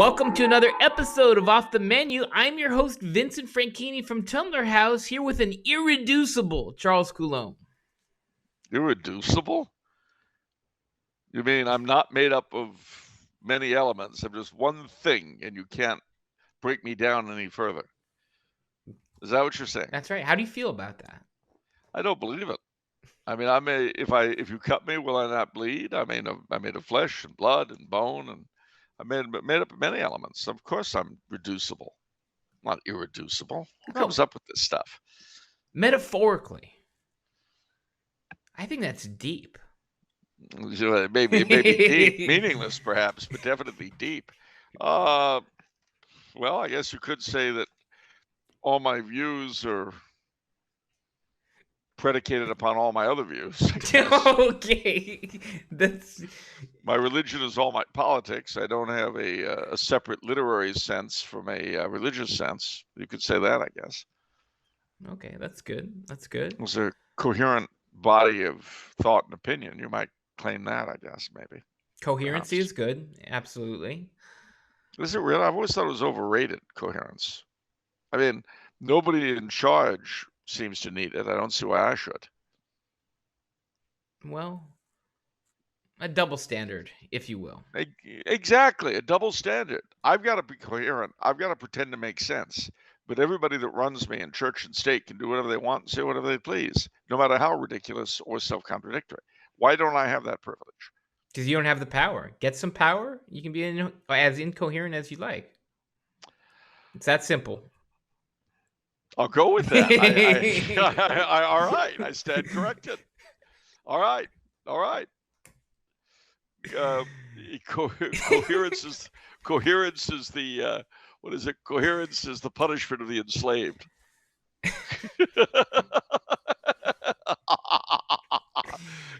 Welcome to another episode of Off the Menu. I'm your host, Vincent Franchini from Tumblr House, here with an irreducible Charles Coulombe. Irreducible? You mean I'm not made up of many elements? I'm just one thing, and you can't break me down any further. Is that what you're saying? That's right. How do you feel about that? I don't believe it. I mean, if you cut me, will I not bleed? I made of flesh and blood and bone, and I made up of many elements. Of course, I'm reducible, not irreducible. Who comes up with this stuff? Metaphorically, I think that's deep. It may be deep, meaningless perhaps, but definitely deep. Well, I guess you could say that all my views are predicated upon all my other views. Okay, my religion is all my politics. I don't have a separate literary sense from a religious sense. You could say that, I guess. Okay, that's good. That's good. It's a coherent body of thought and opinion. You might claim that, I guess, maybe. Coherency is good. Absolutely. Is it real? I've always thought it was overrated, coherence. I mean, nobody in charge seems to need it. I don't see why I should. Well, a double standard, if you will. Exactly, a double standard. I've got to be coherent. I've got to pretend to make sense. But everybody that runs me in church and state can do whatever they want and say whatever they please, no matter how ridiculous or self-contradictory. Why don't I have that privilege? Because you don't have the power. Get some power. You can be as incoherent as you like. It's that simple. I'll go with that. All right. I stand corrected. All right. Coherence is the what is it? Coherence is the punishment of the enslaved.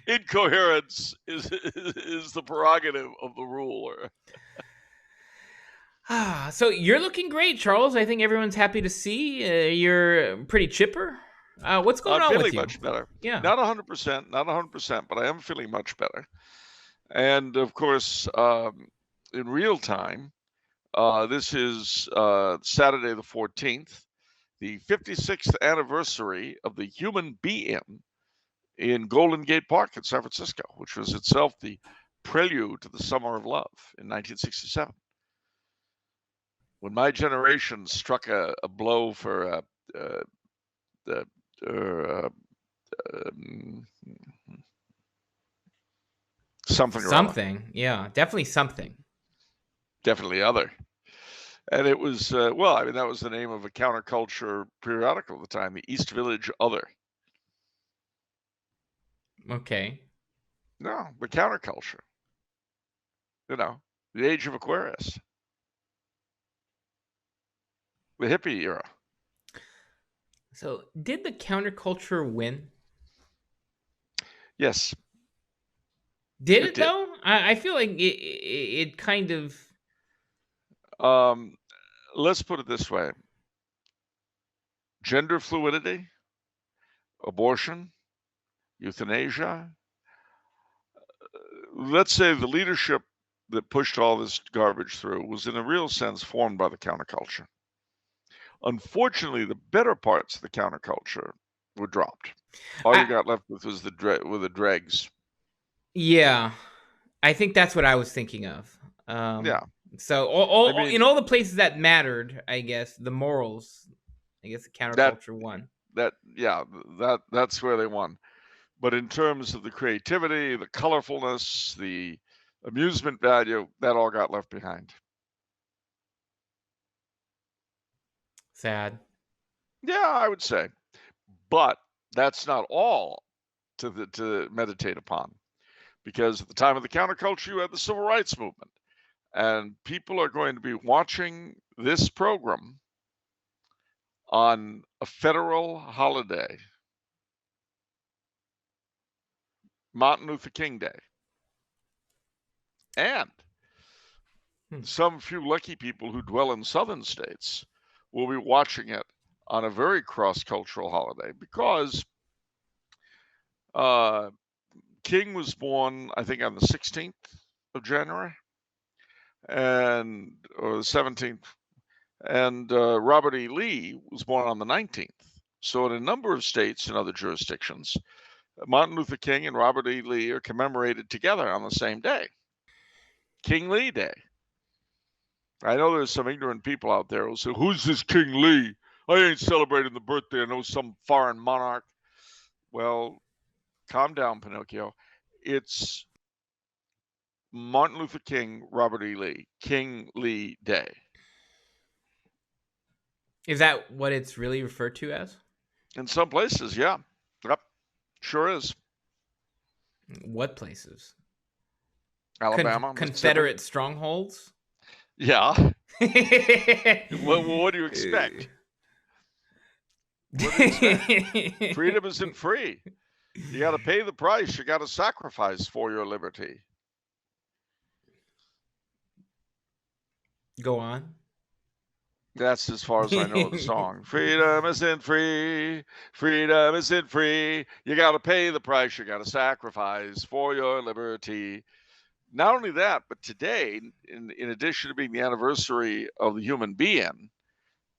Incoherence is the prerogative of the ruler. So you're looking great, Charles. I think everyone's happy to see. You're pretty chipper. What's going on with you? I'm feeling much better. Yeah. Not 100%, but I am feeling much better. And of course, in real time, this is Saturday the 14th, the 56th anniversary of the Human Be-In in Golden Gate Park in San Francisco, which was itself the prelude to the Summer of Love in 1967. When my generation struck a blow for something, yeah, definitely something. Definitely other. And it was, that was the name of a counterculture periodical at the time, the East Village Other. Okay. No, the counterculture. The age of Aquarius. The hippie era. So, did the counterculture win? Yes. Did it though? I feel like it kind of. Let's put it this way: gender fluidity, abortion, euthanasia. Let's say the leadership that pushed all this garbage through was, in a real sense, formed by the counterculture. Unfortunately, the better parts of the counterculture were dropped. All you got left with was the dregs. Yeah, I think that's what I was thinking of. Yeah. So in all the places that mattered, I guess the morals, I guess the counterculture won. That's where they won. But in terms of the creativity, the colorfulness, the amusement value, that all got left behind. Sad. Yeah, I would say. But that's not all to meditate upon. Because at the time of the counterculture, you had the civil rights movement. And people are going to be watching this program on a federal holiday, Martin Luther King Day. And some few lucky people who dwell in southern states will be watching it on a very cross-cultural holiday because King was born, I think, on the 16th of January. or the 17th, and Robert E. Lee was born on the 19th. So in a number of states and other jurisdictions, Martin Luther King and Robert E. Lee are commemorated together on the same day, King Lee Day. I know there's some ignorant people out there who say, "Who's this King Lee? I ain't celebrating the birthday of some foreign monarch." Well, calm down, Pinocchio. It's Martin Luther King, Robert E. Lee, King Lee Day. Is that what it's really referred to as? In some places, yeah. Yep, sure is. What places? Alabama, Confederate strongholds? Yeah. What do you expect? What do you expect? Freedom isn't free. You got to pay the price. You got to sacrifice for your liberty. Go on. That's as far as I know the song. Freedom isn't free. Freedom isn't free. You got to pay the price. You got to sacrifice for your liberty. Not only that, but today, in addition to being the anniversary of the human being,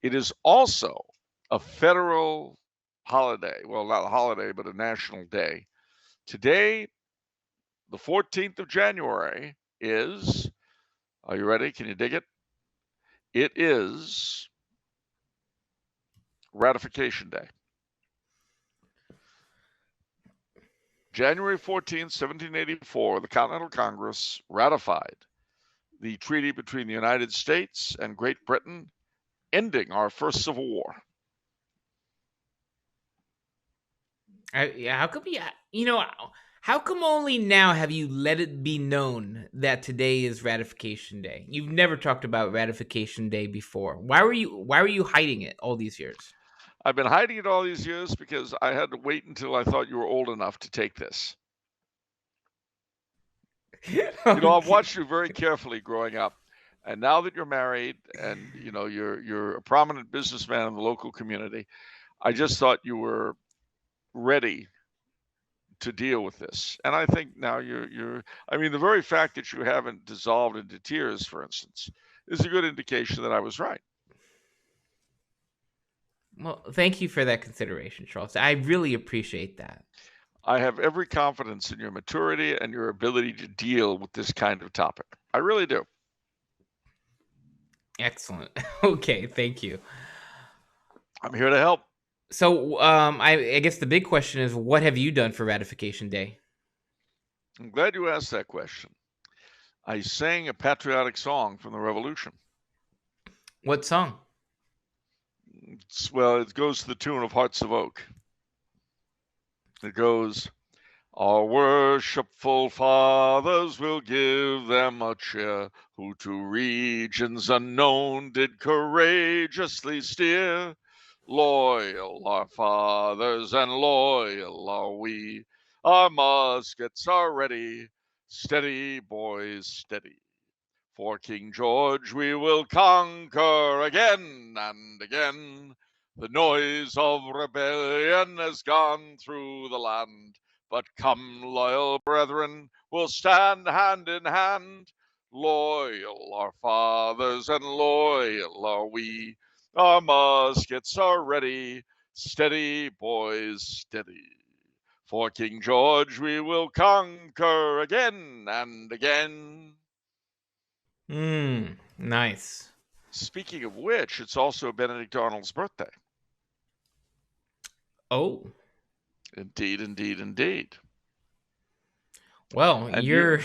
it is also a federal holiday. Well, not a holiday, but a national day. Today, the 14th of January is, are you ready? Can you dig it? It is Ratification Day. January 14th, 1784, the Continental Congress ratified the treaty between the United States and Great Britain, ending our first Civil War. How come how come only now have you let it be known that today is Ratification Day? You've never talked about Ratification Day before. Why were you hiding it all these years? I've been hiding it all these years because I had to wait until I thought you were old enough to take this. I've watched you very carefully growing up, and now that you're married and you're a prominent businessman in the local community, I just thought you were ready to deal with this. And I think now the very fact that you haven't dissolved into tears, for instance, is a good indication that I was right. Well, thank you for that consideration, Charles. I really appreciate that. I have every confidence in your maturity and your ability to deal with this kind of topic. I really do. Excellent. Okay, thank you. I'm here to help. So, I guess the big question is, what have you done for Ratification Day? I'm glad you asked that question. I sang a patriotic song from the Revolution. What song? Well, it goes to the tune of Hearts of Oak. It goes, "Our worshipful fathers will give them a cheer, who to regions unknown did courageously steer. Loyal our fathers and loyal are we. Our muskets are ready. Steady, boys, steady. For King George we will conquer again and again. The noise of rebellion has gone through the land. But come, loyal brethren, we'll stand hand in hand. Loyal our fathers and loyal are we. Our muskets are ready. Steady, boys, steady. For King George we will conquer again and again." Nice. Speaking of which, it's also Benedict Arnold's birthday. Oh. Indeed, indeed, indeed. Well, And you're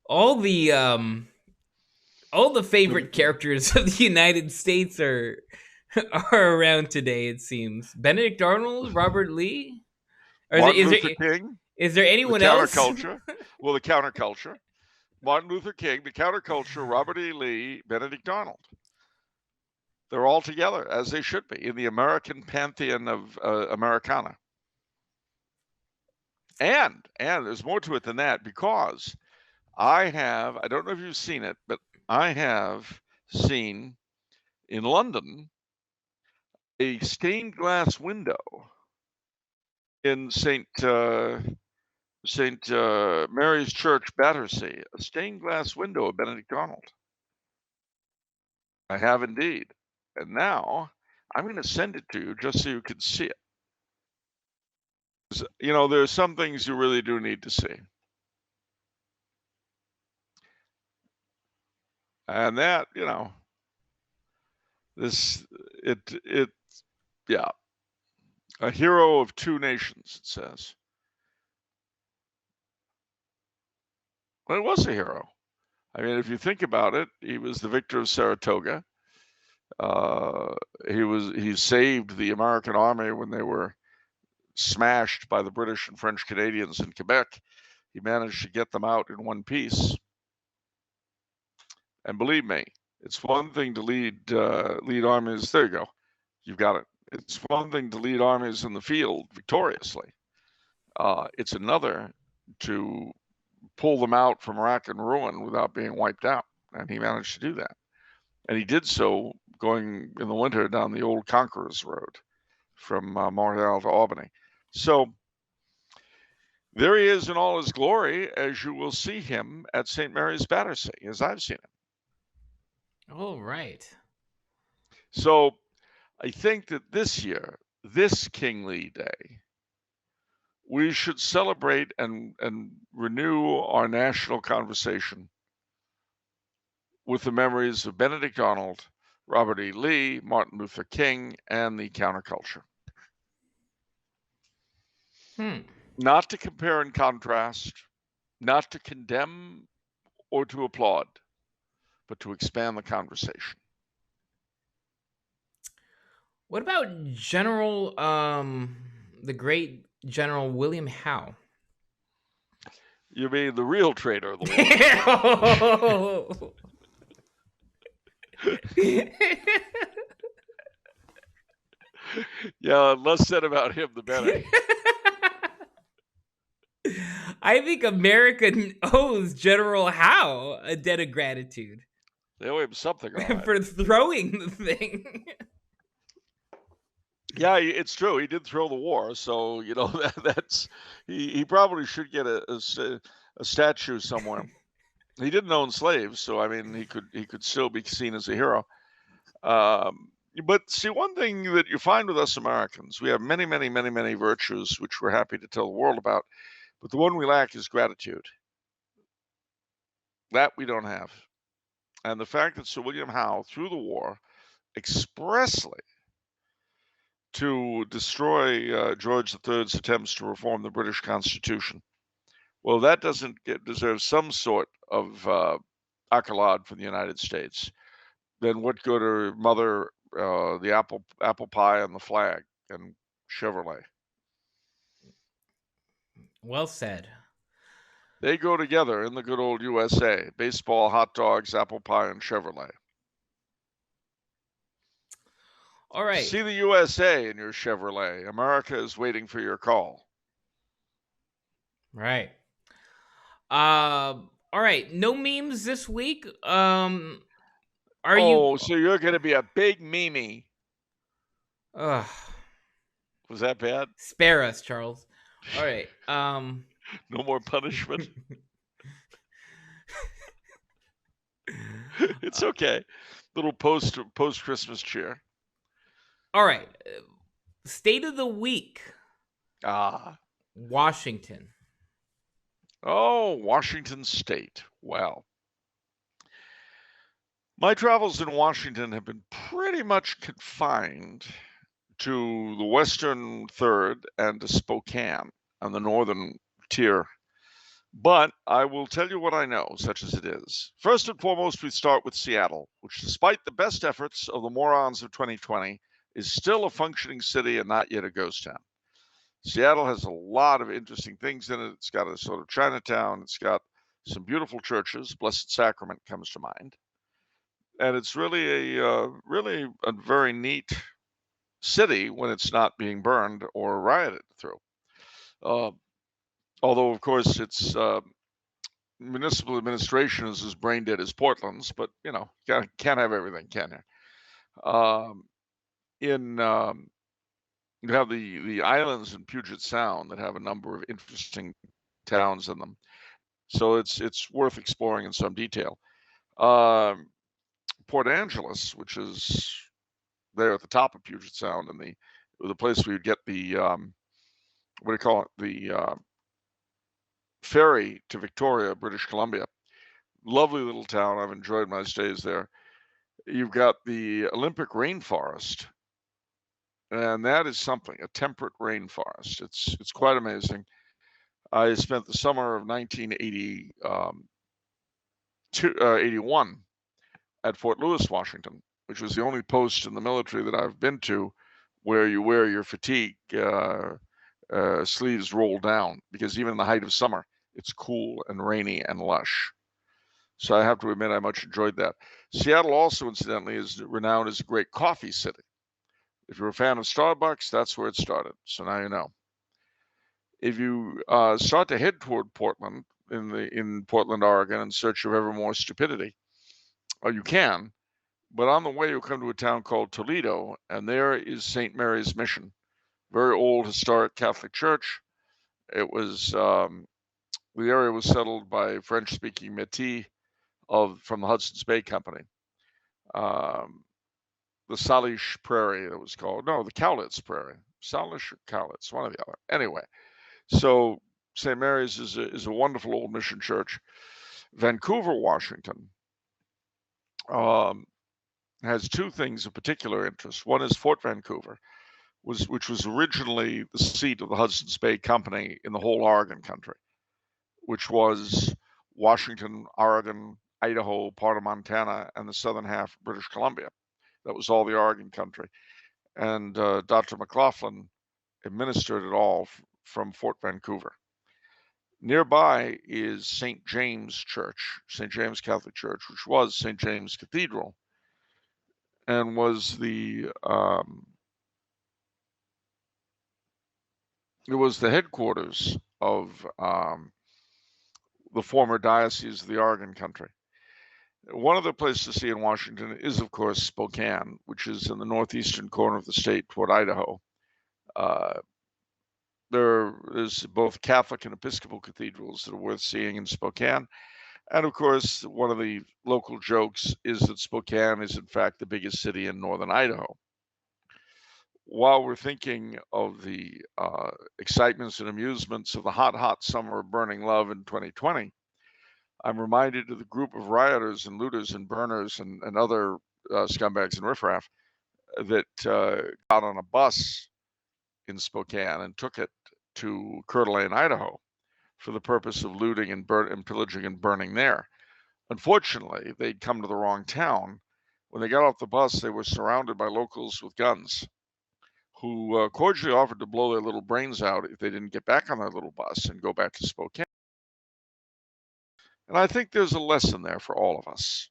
all the favorite characters of the United States are around today, it seems. Benedict Arnold, Robert Lee? Or Martin Luther King. Is there anyone the else? Counterculture. Well, the counterculture. Martin Luther King, the counterculture, Robert E. Lee, Benedict Arnold. They're all together, as they should be, in the American pantheon of Americana. And there's more to it than that, because I don't know if you've seen it, but I have seen in London a stained glass window in St. St. Mary's Church, Battersea, a stained glass window of Benedict Arnold. I have indeed. And now I'm going to send it to you just so you can see it. You know, there are some things you really do need to see. And that, you know, yeah. A hero of two nations, it says. Well, it was a hero. I mean, if you think about it, he was the victor of Saratoga. He saved the American army when they were smashed by the British and French Canadians in Quebec. He managed to get them out in one piece. And believe me, it's one thing to lead armies. There you go. You've got it. It's one thing to lead armies in the field victoriously. It's another to pull them out from rack and ruin without being wiped out. And he managed to do that. And he did so going in the winter down the old Conqueror's Road from Montreal to Albany. So there he is in all his glory, as you will see him at St. Mary's, Battersea, as I've seen him. Oh, right. So I think that this year, this Kingly Day, we should celebrate and renew our national conversation with the memories of Benedict Arnold, Robert E. Lee, Martin Luther King, and the counterculture. Not to compare and contrast, not to condemn or to applaud, but to expand the conversation. What about General, the great General William Howe? You mean the real traitor of the war? Yeah, less said about him, the better. I think America owes General Howe a debt of gratitude. They owe him something for throwing the thing. Yeah, it's true. He did throw the war, so you know that's he probably should get a statue somewhere. He didn't own slaves, so I mean he could still be seen as a hero. But see, one thing that you find with us Americans, we have many virtues which we're happy to tell the world about, but the one we lack is gratitude. That we don't have. And the fact that Sir William Howe, through the war, expressly to destroy George III's attempts to reform the British Constitution, well, that deserve some sort of accolade from the United States. Then what good are Mother, the apple pie, and the flag, and Chevrolet? Well said. They go together in the good old USA. Baseball, hot dogs, apple pie, and Chevrolet. All right. See the USA in your Chevrolet. America is waiting for your call. Right. All right. No memes this week. So you're going to be a big meme. Was that bad? Spare us, Charles. All right. No more punishment. It's okay. Little post Christmas cheer. All right. State of the week. Washington. Oh, Washington State. Well, my travels in Washington have been pretty much confined to the Western Third and to Spokane on the northern tier. But I will tell you what I know, such as it is. First and foremost, we start with Seattle, which, despite the best efforts of the morons of 2020, is still a functioning city and not yet a ghost town. Seattle has a lot of interesting things in it. It's got a sort of Chinatown. It's got some beautiful churches. Blessed Sacrament comes to mind. And it's really a very neat city when it's not being burned or rioted through. Although, of course, its municipal administration is as brain dead as Portland's, but you know, can't have everything, can you? You have the islands in Puget Sound that have a number of interesting towns in them. So it's worth exploring in some detail. Port Angeles, which is there at the top of Puget Sound, and the place where you get the what do you call it? The ferry to Victoria, British Columbia. Lovely little town. I've enjoyed my stays there. You've got the Olympic rainforest, and that is something, a temperate rainforest. It's quite amazing. I spent the summer of 1981 at Fort Lewis, Washington, which was the only post in the military that I've been to where you wear your fatigue sleeves rolled down, because even in the height of summer, it's cool and rainy and lush. So I have to admit I much enjoyed that. Seattle also, incidentally, is renowned as a great coffee city. If you're a fan of Starbucks, that's where it started. So now you know. If you start to head toward Portland, in Portland, Oregon, in search of ever more stupidity, or you can, but on the way you'll come to a town called Toledo, and there is St. Mary's Mission, very old historic Catholic church. It was the area was settled by French-speaking Métis from the Hudson's Bay Company. The Salish Prairie, it was called. No, the Cowlitz Prairie. Salish or Cowlitz, one or the other. Anyway, so St. Mary's is a wonderful old mission church. Vancouver, Washington, has two things of particular interest. One is Fort Vancouver, which was originally the seat of the Hudson's Bay Company in the whole Oregon country, which was Washington, Oregon, Idaho, part of Montana, and the southern half of British Columbia. That was all the Oregon country. And Dr. McLaughlin administered it all from Fort Vancouver. Nearby is St. James Church, St. James Catholic Church, which was St. James Cathedral, and was it was the headquarters of the former diocese of the Oregon country. One other place to see in Washington is, of course, Spokane, which is in the northeastern corner of the state toward Idaho. There is both Catholic and Episcopal cathedrals that are worth seeing in Spokane. And of course, one of the local jokes is that Spokane is, in fact, the biggest city in northern Idaho. While we're thinking of the excitements and amusements of the hot summer of burning love in 2020, I'm reminded of the group of rioters and looters and burners and other scumbags and riffraff that got on a bus in Spokane and took it to Coeur d'Alene, Idaho, for the purpose of looting and pillaging and burning there. Unfortunately, they'd come to the wrong town. When they got off the bus, they were surrounded by locals with guns, who cordially offered to blow their little brains out if they didn't get back on their little bus and go back to Spokane. And I think there's a lesson there for all of us.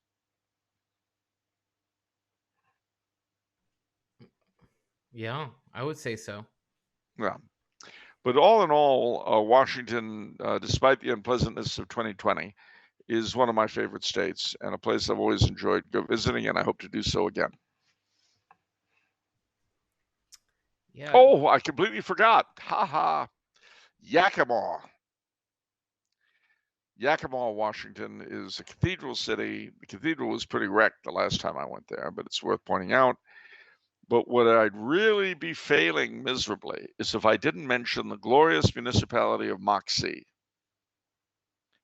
Yeah, I would say so. Yeah. But all in all, Washington, despite the unpleasantness of 2020, is one of my favorite states and a place I've always enjoyed visiting, and I hope to do so again. Yeah. Oh, I completely forgot. Ha. Yakima. Yakima, Washington is a cathedral city. The cathedral was pretty wrecked the last time I went there, but it's worth pointing out. But what I'd really be failing miserably is if I didn't mention the glorious municipality of Moxie.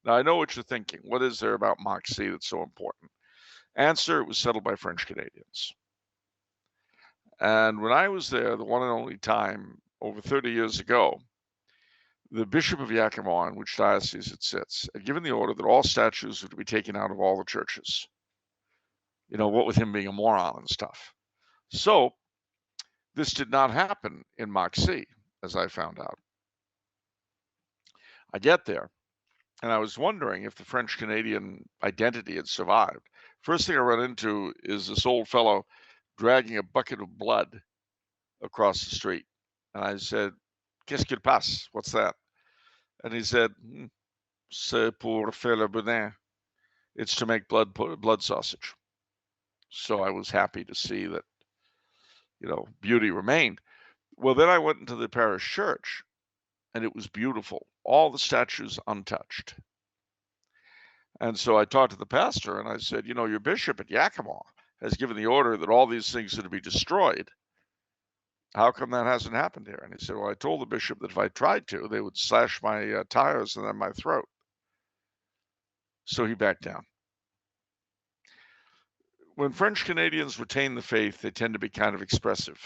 Now, I know what you're thinking. What is there about Moxie that's so important? Answer, it was settled by French Canadians. And when I was there, the one and only time, over 30 years ago, the Bishop of Yakima, in which diocese it sits, had given the order that all statues were to be taken out of all the churches. You know, what with him being a moron and stuff. So this did not happen in Moxie, as I found out. I get there, and I was wondering if the French-Canadian identity had survived. First thing I run into is this old fellow dragging a bucket of blood across the street. And I said, "Qu'est-ce qu'il passe? What's that?" And he said, "C'est pour faire le boudin." It's to make blood sausage. So I was happy to see that, beauty remained. Well, then I went into the parish church, and it was beautiful. All the statues untouched. And so I talked to the pastor and I said, you know, your bishop at Yakima has given the order that all these things are to be destroyed. How come that hasn't happened here? And he said, well, I told the bishop that if I tried to, they would slash my tires and then my throat. So he backed down. When French Canadians retain the faith, they tend to be kind of expressive.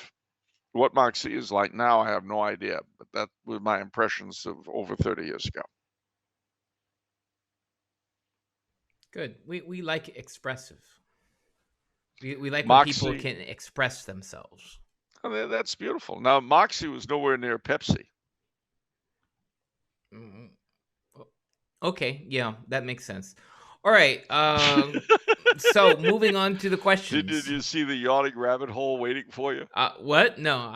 What Moxie is like now, I have no idea, but that was my impressions of over 30 years ago. Good. We like expressive. We like Moxie, when people can express themselves. I mean, that's beautiful. Now, Moxie was nowhere near Pepsi. Okay, yeah, that makes sense. All right. So moving on to the questions. Did you see the yawning rabbit hole waiting for you? What? No,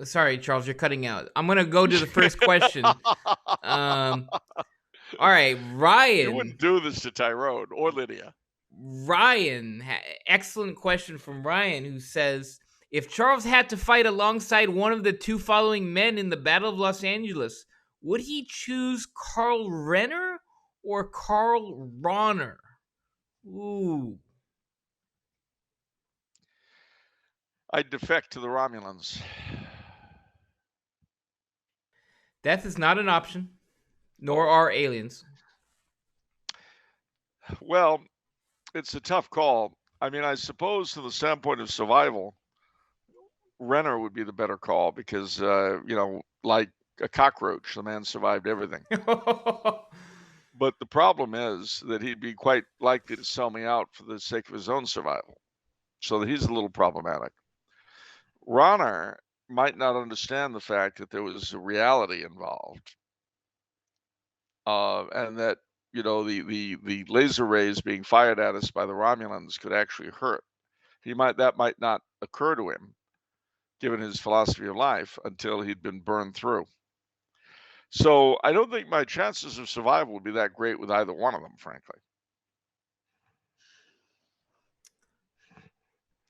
sorry, Charles, you're cutting out. I'm gonna go to the first question. All right, Ryan. You wouldn't do this to Tyrone or Lydia. Ryan, excellent question from Ryan, who says, if Charles had to fight alongside one of the two following men in the Battle of Los Angeles, would he choose Carl Renner or Carl Rahner? Ooh. I'd defect to the Romulans. Death is not an option, nor are aliens. Well, it's a tough call. I mean, I suppose from the standpoint of survival, Renner would be the better call because, you know, like a cockroach, the man survived everything. But the problem is that he'd be quite likely to sell me out for the sake of his own survival. So that he's a little problematic. Rahner might not understand the fact that there was a reality involved. And that, you know, the laser rays being fired at us by the Romulans could actually hurt. That might not occur to him, given his philosophy of life, until he'd been burned through. So I don't think my chances of survival would be that great with either one of them, frankly.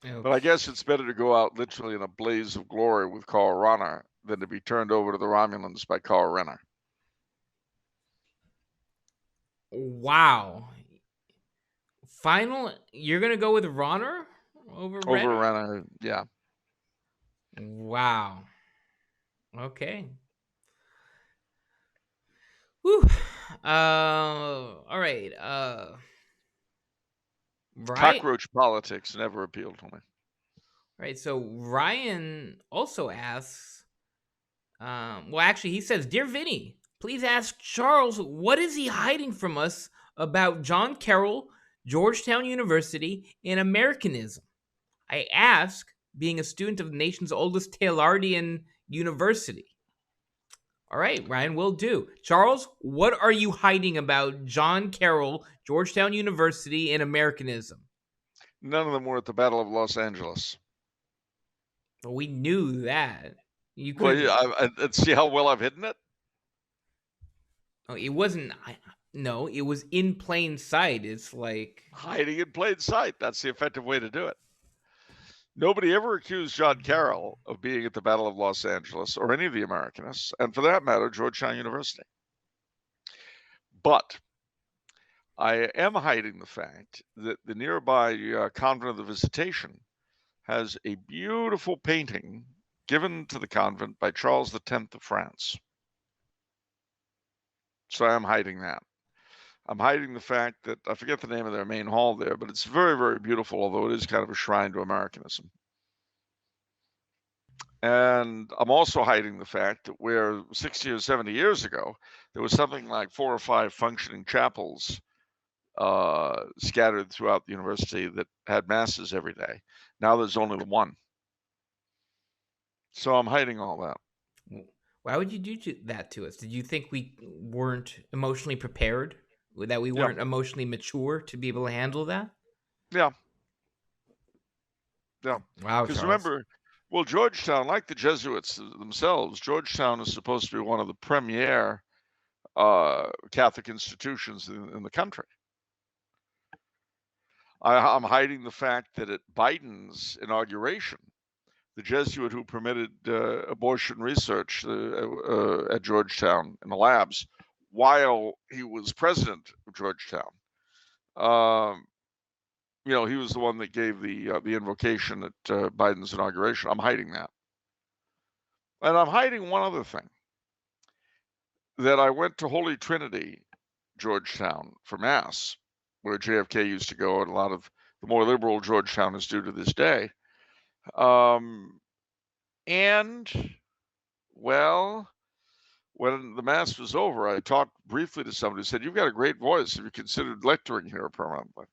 Okay. But I guess it's better to go out literally in a blaze of glory with Carl Rahner than to be turned over to the Romulans by Carl Renner. Wow. Final, you're going to go with Rahner over Renner? Over Renner, yeah. Wow. Okay. Whew. All right. Cockroach politics never appealed to me. Right. So Ryan also asks, well, actually, he says, Dear Vinny, please ask Charles, what is he hiding from us about John Carroll, Georgetown University, and Americanism? I ask, being a student of the nation's oldest Taylordian university. All right, Ryan, will do. Charles, what are you hiding about John Carroll, Georgetown University, and Americanism? None of them were at the Battle of Los Angeles. Well, we knew that. You could. Well, yeah, see how well I've hidden it? Oh, it wasn't. No, it was in plain sight. It's like hiding in plain sight. That's the effective way to do it. Nobody ever accused John Carroll of being at the Battle of Los Angeles or any of the Americanists, and for that matter, Georgetown University. But I am hiding the fact that the nearby Convent of the Visitation has a beautiful painting given to the convent by Charles X of France. So I am hiding that. I'm hiding the fact that, I forget the name of their main hall there, but it's very, very beautiful, although it is kind of a shrine to Americanism. And I'm also hiding the fact that where 60 or 70 years ago, there was something like 4 or 5 functioning chapels scattered throughout the university that had masses every day. Now there's only one. So I'm hiding all that. Why would you do that to us? Did you think we weren't emotionally prepared? That we weren't emotionally mature to be able to handle that? Yeah. Wow, because remember, well, Georgetown, like the Jesuits themselves, Georgetown is supposed to be one of the premier Catholic institutions in the country. I'm hiding the fact that at Biden's inauguration, the Jesuit who permitted abortion research at Georgetown in the labs while he was president of Georgetown. He was the one that gave the invocation at Biden's inauguration. I'm hiding that. And I'm hiding one other thing, that I went to Holy Trinity, Georgetown, for Mass, where JFK used to go, and a lot of the more liberal Georgetowners do to this day. And, well, when the Mass was over, I talked briefly to somebody who said, "You've got a great voice. Have you considered lecturing here permanently?"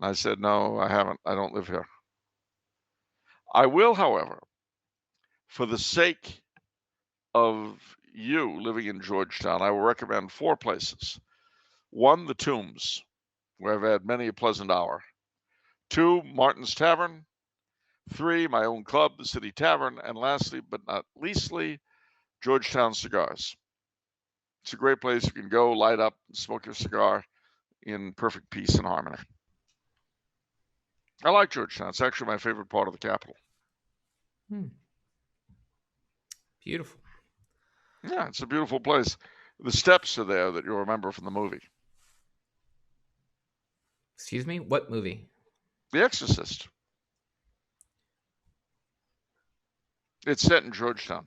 I said, "No, I haven't. I don't live here." I will, however, for the sake of you living in Georgetown, I will recommend 4 places. 1, the Tombs, where I've had many a pleasant hour. 2, Martin's Tavern. 3, my own club, the City Tavern. And lastly, but not leastly, Georgetown Cigars. It's a great place. You can go, light up, and smoke your cigar in perfect peace and harmony. I like Georgetown. It's actually my favorite part of the capital. Beautiful. Yeah, it's a beautiful place. The steps are there that you'll remember from the movie. Excuse me? What movie? The Exorcist. It's set in Georgetown.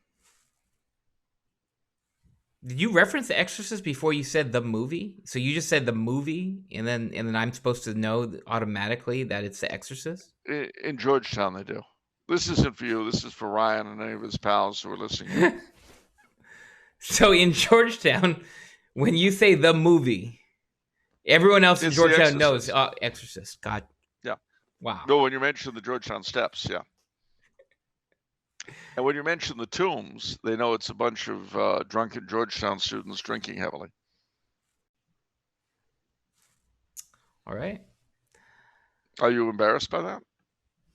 Did you reference The Exorcist before you said the movie? So you just said the movie, and then I'm supposed to know automatically that it's The Exorcist? In Georgetown, they do. This isn't for you. This is for Ryan and any of his pals who are listening. So in Georgetown, when you say the movie, everyone else in Georgetown knows Exorcist. God. Yeah. Wow. No, when you mention the Georgetown Steps, yeah. And when you mention the Tombs, they know it's a bunch of drunken Georgetown students drinking heavily. All right. Are you embarrassed by that?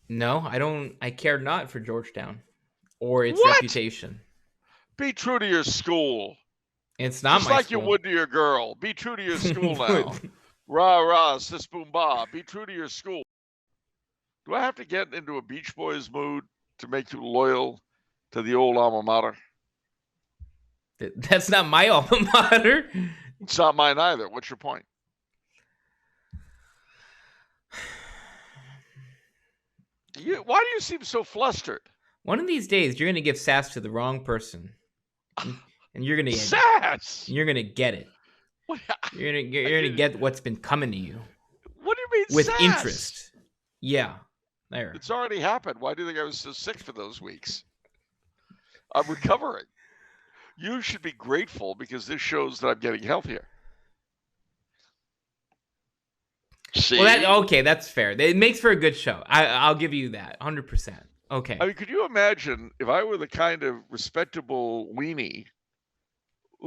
No, I don't. I care not for Georgetown or its reputation. Be true to your school. It's not just my like school. You would to your girl. Be true to your school now. Rah, rah, sis, boom, bah. Be true to your school. Do I have to get into a Beach Boys mood to make you loyal to the old alma mater? That's not my alma mater. It's not mine either. What's your point? Why do you seem so flustered? One of these days, you're going to give sass to the wrong person. And you're going to get sass. You're going to get it. What? You're going to get what's been coming to you. What do you mean with sass? Interest. Yeah. There. It's already happened. Why do you think I was so sick for those weeks? I'm recovering. You should be grateful because this shows that I'm getting healthier. See? Well, okay, that's fair. It makes for a good show. I'll give you that, 100%. Okay. I mean, could you imagine if I were the kind of respectable weenie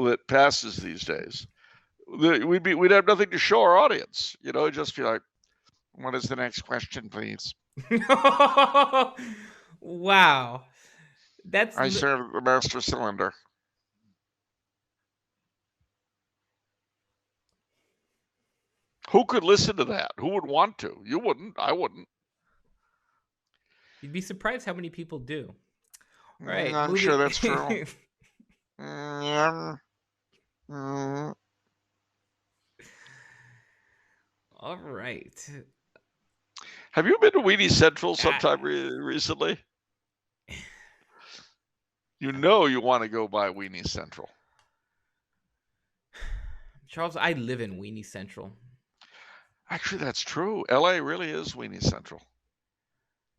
that passes these days? We'd have nothing to show our audience. It'd just be like, "What is the next question, please?" Wow. I serve the master cylinder. Who could listen to that? Who would want to? You wouldn't. I wouldn't. You'd be surprised how many people do. All right. I'm sure that's true. All right. Have you been to Weenie Central sometime recently? You want to go by Weenie Central. Charles, I live in Weenie Central. Actually, that's true. LA really is Weenie Central.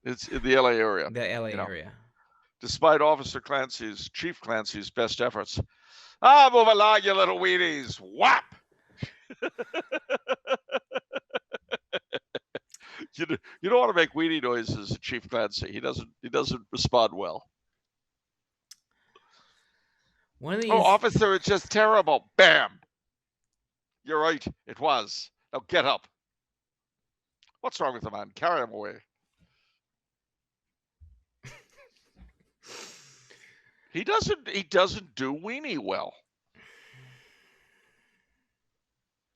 It's in the LA area. The LA area. Despite Chief Clancy's best efforts. Move along, you little weenies. Whap! You don't want to make weenie noises at Chief Clancy. He doesn't respond well. One of these... Oh, officer, it's just terrible. Bam! You're right. It was. Now get up. What's wrong with the man? Carry him away. He doesn't do weenie well.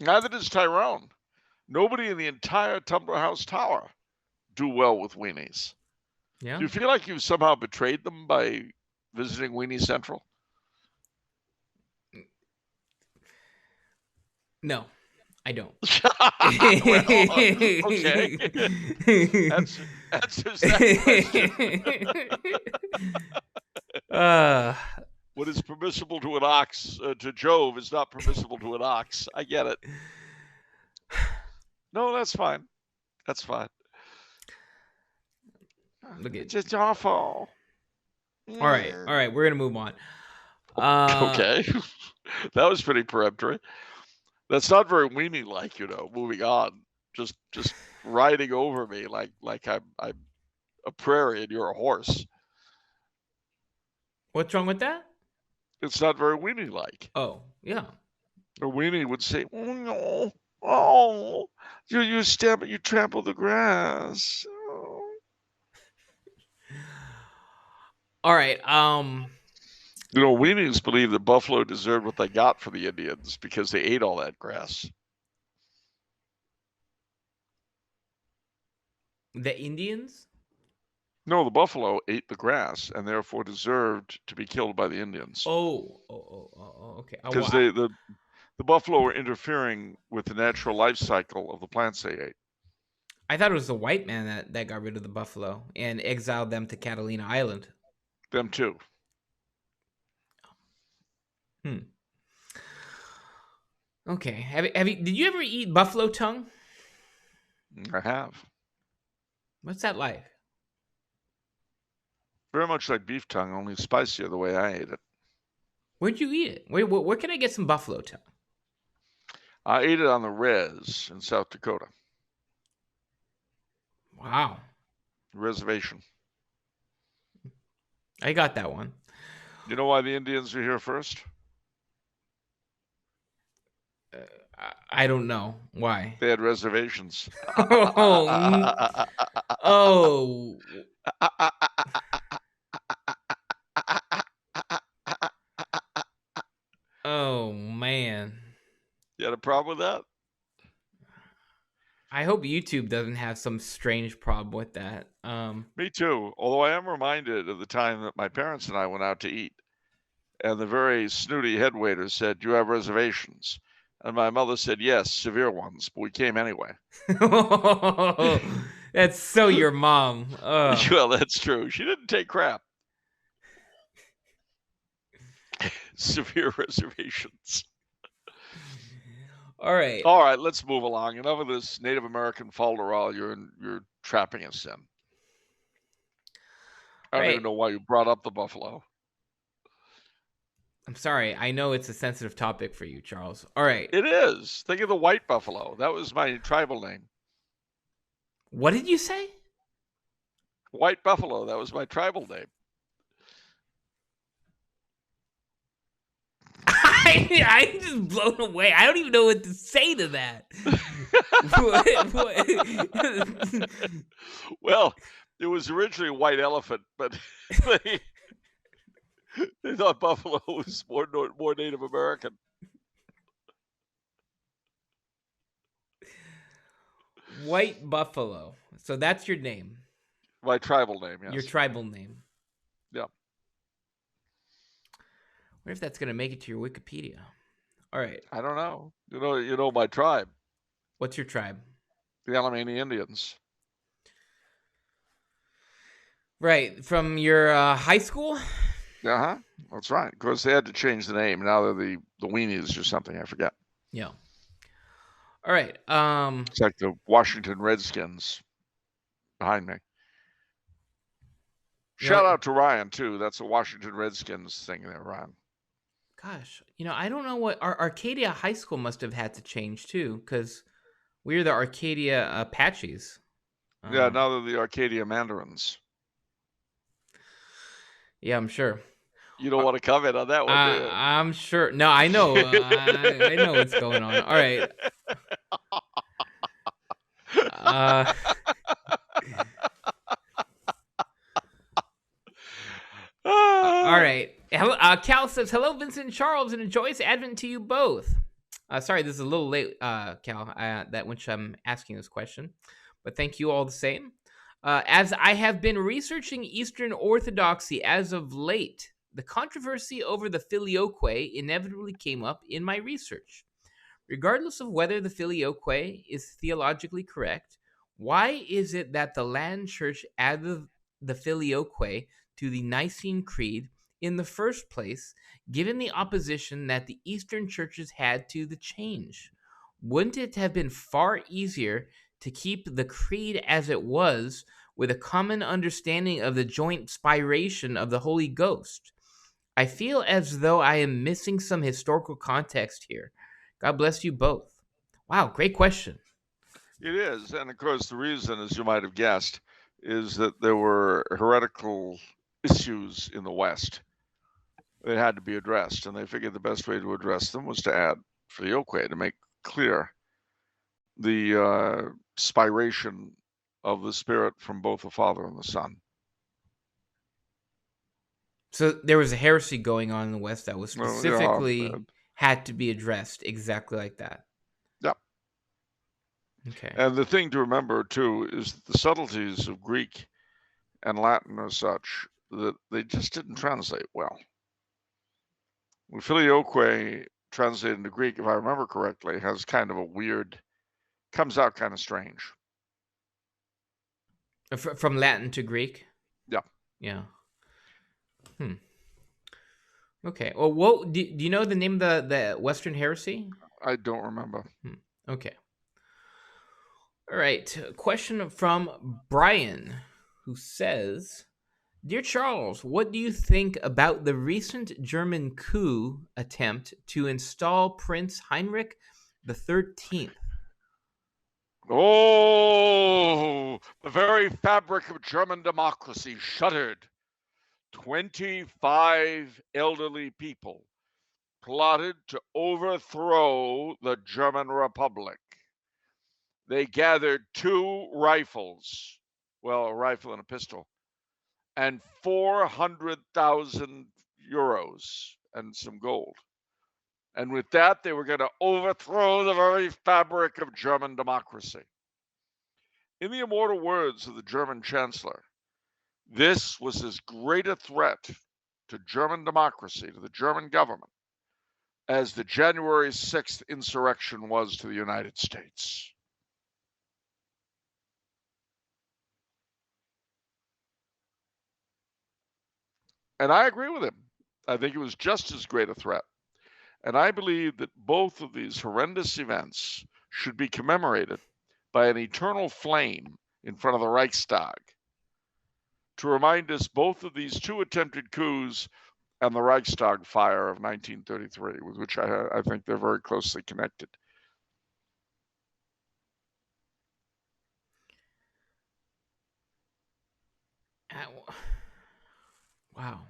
Neither does Tyrone. Nobody in the entire Tumbler House Tower do well with weenies. Yeah. Do you feel like you've somehow betrayed them by visiting Weenie Central? No, I don't. Well, okay. Answers that question. What is permissible to an ox, to Jove, is not permissible to an ox. I get it. No, that's fine. That's fine. Look at It's just awful. All right. We're gonna move on. Okay, that was pretty peremptory. That's not very weenie-like, moving on, just riding over me like I'm a prairie and you're a horse. What's wrong with that? It's not very weenie-like. Oh, yeah. A weenie would say, "Oh no, oh, you trample the grass." Oh. All right. Weenies believe that buffalo deserved what they got for the Indians because they ate all that grass. The Indians? No, the buffalo ate the grass and therefore deserved to be killed by the Indians. Oh, okay. Because the buffalo were interfering with the natural life cycle of the plants they ate. I thought it was the white man that got rid of the buffalo and exiled them to Catalina Island. Them too. Okay. Did you ever eat buffalo tongue? I have. What's that like? Very much like beef tongue, only spicier the way I ate it. Where'd you eat it? Where can I get some buffalo tongue? I ate it on the res in South Dakota. Wow. Reservation. I got that one. You know why the Indians were here first? I don't know why. They had reservations. Oh. Oh man. You had a problem with that? I hope YouTube doesn't have some strange problem with that. Me too. Although I am reminded of the time that my parents and I went out to eat, and the very snooty head waiter said, "Do you have reservations?" And my mother said, "Yes, severe ones," but we came anyway. That's so your mom. Well, that's true. She didn't take crap. Severe reservations. All right. All right, let's move along. Enough of this Native American folderol you're trapping us in. I don't even know why you brought up the buffalo. I'm sorry. I know it's a sensitive topic for you, Charles. All right. It is. Think of the white buffalo. That was my tribal name. What did you say? White buffalo. That was my tribal name. I'm just blown away. I don't even know what to say to that. Well, it was originally a white elephant, but they thought buffalo was more Native American. White buffalo. So that's your name. My tribal name, yes. Your tribal name. Yeah. What if that's going to make it to your Wikipedia? All right. I don't know. You know my tribe. What's your tribe? The Alamani Indians. Right. From your high school? Uh-huh. That's right. Of course, they had to change the name. Now they're the Weenies or something. I forget. Yeah. All right. It's like the Washington Redskins behind me. Shout out to Ryan, too. That's a Washington Redskins thing there, Ryan. Gosh, I don't know what our Arcadia High School must have had to change too, because we're the Arcadia Apaches. Yeah, now they're the Arcadia Mandarins. Yeah, I'm sure. You don't want to comment on that one, do you? I'm sure. No, I know. I know what's going on. All right. All right. Cal says, "Hello, Vincent and Charles, and a joyous Advent to you both." Sorry, this is a little late, Cal, that which I'm asking this question, but thank you all the same. As I have been researching Eastern Orthodoxy as of late, the controversy over the Filioque inevitably came up in my research. Regardless of whether the Filioque is theologically correct, why is it that the Latin Church added the Filioque to the Nicene Creed in the first place, given the opposition that the Eastern churches had to the change? Wouldn't it have been far easier to keep the creed as it was, with a common understanding of the joint spiration of the Holy Ghost? I feel as though I am missing some historical context here. God bless you both. Wow, great question. It is. And of course, the reason, as you might have guessed, is that there were heretical issues in the West that had to be addressed. And they figured the best way to address them was to add Filioque to make clear the spiration of the Spirit from both the Father and the Son. So there was a heresy going on in the West that was specifically had to be addressed exactly like that. Yep. Okay. And the thing to remember, too, is that the subtleties of Greek and Latin are such that they just didn't translate well. When Filioque translated into Greek, if I remember correctly, has kind of a weird, comes out kind of strange. From Latin to Greek? Yeah. Yeah. Okay. Well, what do you know the name of the Western heresy? I don't remember. Okay. All right. A question from Brian, who says, Dear Charles, what do you think about the recent German coup attempt to install Prince Heinrich the 13th? Oh, the very fabric of German democracy shuddered. 25 elderly people plotted to overthrow the German Republic. They gathered 2 rifles, well, a rifle and a pistol, and 400,000 euros and some gold. And with that, they were going to overthrow the very fabric of German democracy. In the immortal words of the German Chancellor, this was as great a threat to German democracy, to the German government, as the January 6th insurrection was to the United States. And I agree with him. I think it was just as great a threat. And I believe that both of these horrendous events should be commemorated by an eternal flame in front of the Reichstag to remind us both of these 2 attempted coups and the Reichstag fire of 1933, with which I think they're very closely connected. Wow.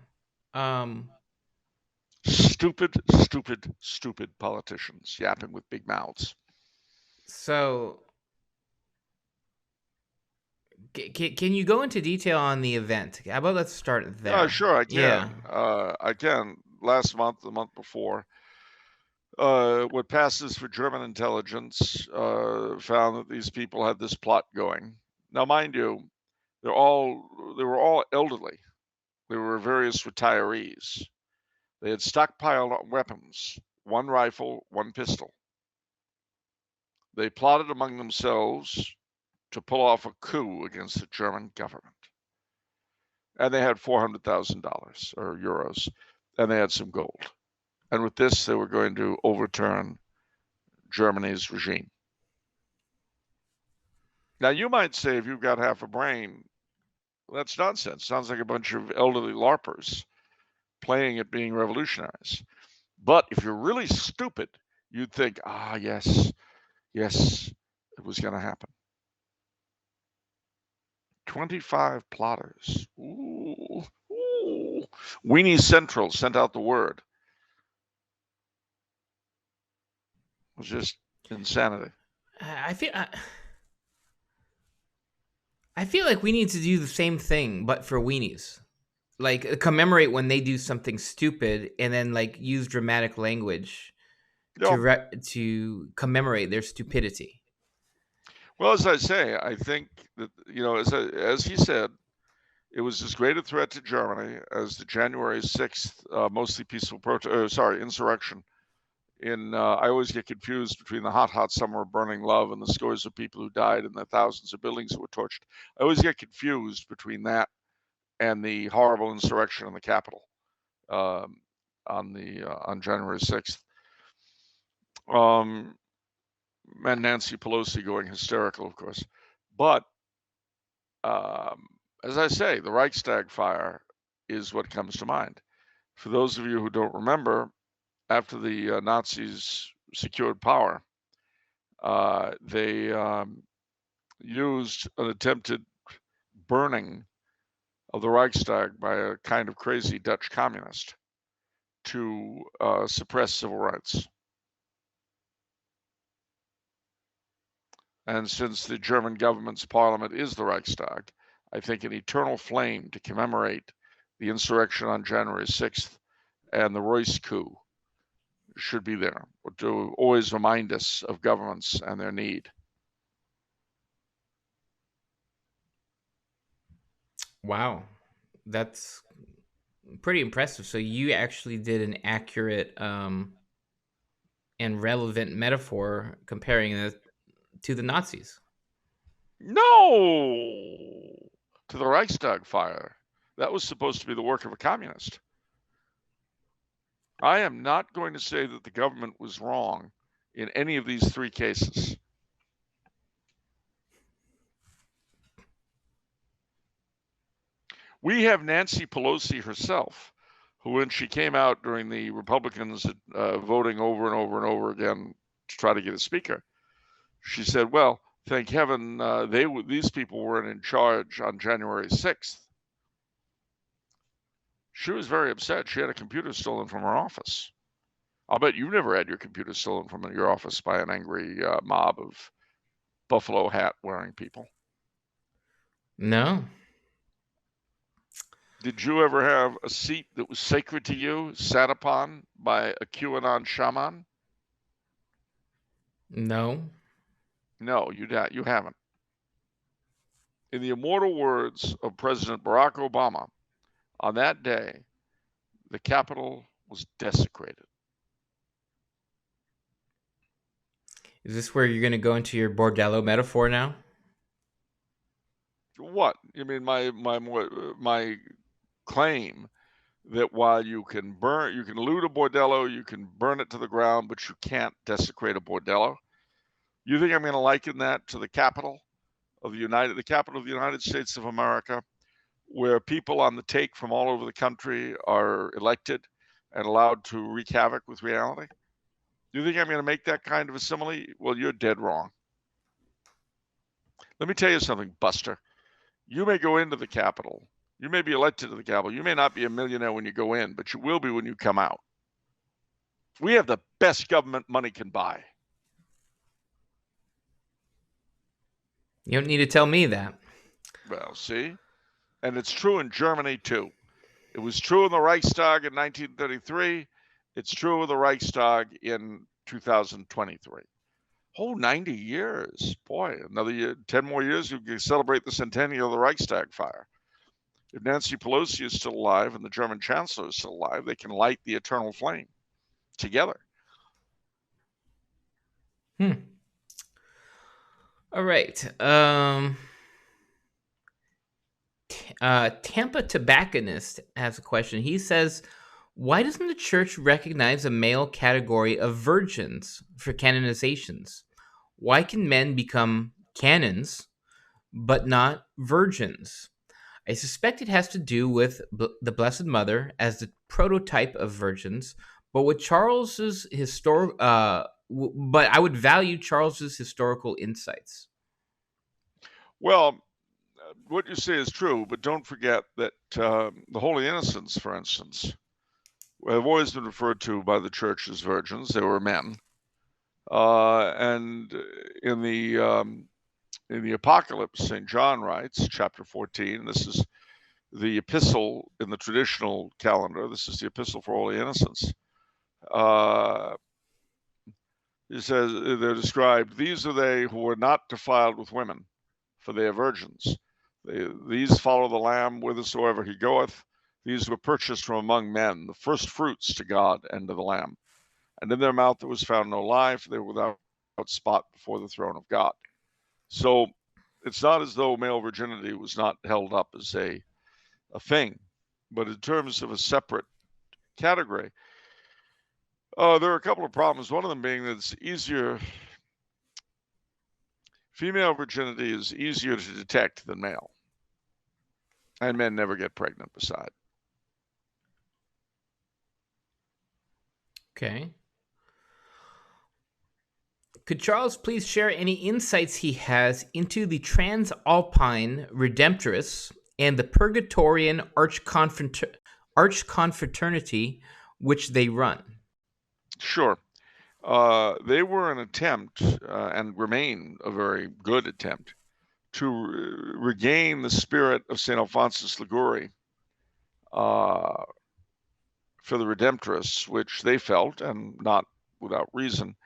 Stupid politicians yapping with big mouths. So, can you go into detail on the event? How about let's start there? Sure, I can. Yeah. I can. Last month, the month before, what passes for German intelligence found that these people had this plot going. Now, mind you, they were all elderly. They were various retirees. They had stockpiled weapons, 1 rifle, 1 pistol. They plotted among themselves to pull off a coup against the German government. And they had $400,000 or euros, and they had some gold. And with this, they were going to overturn Germany's regime. Now, you might say, if you've got half a brain, that's nonsense. Sounds like a bunch of elderly LARPers playing at being revolutionaries. But if you're really stupid, you'd think, yes, it was going to happen. 25 plotters. Ooh. Weenie Central sent out the word. It was just insanity. I feel like we need to do the same thing, but for weenies. Like, commemorate when they do something stupid, and then like use dramatic language to commemorate their stupidity. Well, as I say, I think that, as he said, it was as great a threat to Germany as the January 6th, mostly peaceful insurrection. I always get confused between the hot summer of burning love and the scores of people who died and the thousands of buildings that were torched. I always get confused between that and the horrible insurrection in the Capitol on January 6th. And Nancy Pelosi going hysterical, of course. But as I say, the Reichstag fire is what comes to mind. For those of you who don't remember, after the Nazis secured power, they used an attempted burning of the Reichstag by a kind of crazy Dutch communist to suppress civil rights. And since the German government's parliament is the Reichstag, I think an eternal flame to commemorate the insurrection on January 6th and the Royce coup should be there to always remind us of governments and their need. Wow, that's pretty impressive. So you actually did an accurate and relevant metaphor comparing it to the Nazis. No! To the Reichstag fire. That was supposed to be the work of a communist. I am not going to say that the government was wrong in any of these three cases. We have Nancy Pelosi herself, who, when she came out during the Republicans voting over and over and over again to try to get a speaker, she said, well, thank heaven these people weren't in charge on January 6th. She was very upset. She had a computer stolen from her office. I'll bet you've never had your computer stolen from your office by an angry mob of buffalo hat wearing people. No. Did you ever have a seat that was sacred to you sat upon by a QAnon shaman? No. No, you haven't. In the immortal words of President Barack Obama, on that day, the Capitol was desecrated. Is this where you're going to go into your bordello metaphor now? What? You mean my claim that while you can loot a bordello, you can burn it to the ground, but you can't desecrate a bordello? You think I'm going to liken that to the capital of the United States of America, where people on the take from all over the country are elected and allowed to wreak havoc with reality? Do you think I'm going to make that kind of a simile? Well, you're dead wrong. Let me tell you something, Buster. You may go into the Capitol. You may be elected to the Capitol. You may not be a millionaire when you go in, but you will be when you come out. We have the best government money can buy. You don't need to tell me that. Well, see? And it's true in Germany, too. It was true in the Reichstag in 1933. It's true in the Reichstag in 2023. Whole 90 years. Boy, another year, 10 more years, we can celebrate the centennial of the Reichstag fire. If Nancy Pelosi is still alive and the German chancellor is still alive, they can light the eternal flame together. All right. Tampa Tobacconist has a question. He says, why doesn't the church recognize a male category of virgins for canonizations? Why can men become canons, but not virgins? I suspect it has to do with the Blessed Mother as the prototype of virgins, but with Charles's but I would value Charles's historical insights. Well, what you say is true, but don't forget that the Holy Innocents, for instance, have always been referred to by the church as virgins. They were men, and in the Apocalypse, St. John writes, chapter 14. This is the epistle in the traditional calendar. This is the epistle for Holy Innocents. It says they're described, these are they who were not defiled with women, for they are virgins. These follow the Lamb whithersoever he goeth. These were purchased from among men, the first fruits to God and to the Lamb. And in their mouth there was found no lie, for they were without spot before the throne of God. So it's not as though male virginity was not held up as a thing, but in terms of a separate category, there are a couple of problems. One of them being that it's easier. Female virginity is easier to detect than male. And men never get pregnant beside. Okay. Could Charles please share any insights he has into the Transalpine Redemptorists and the Purgatorian Archconfraternity which they run? Sure. They were an attempt, and remain a very good attempt, to regain the spirit of St. Alphonsus Liguori for the Redemptorists, which they felt, and not without reason,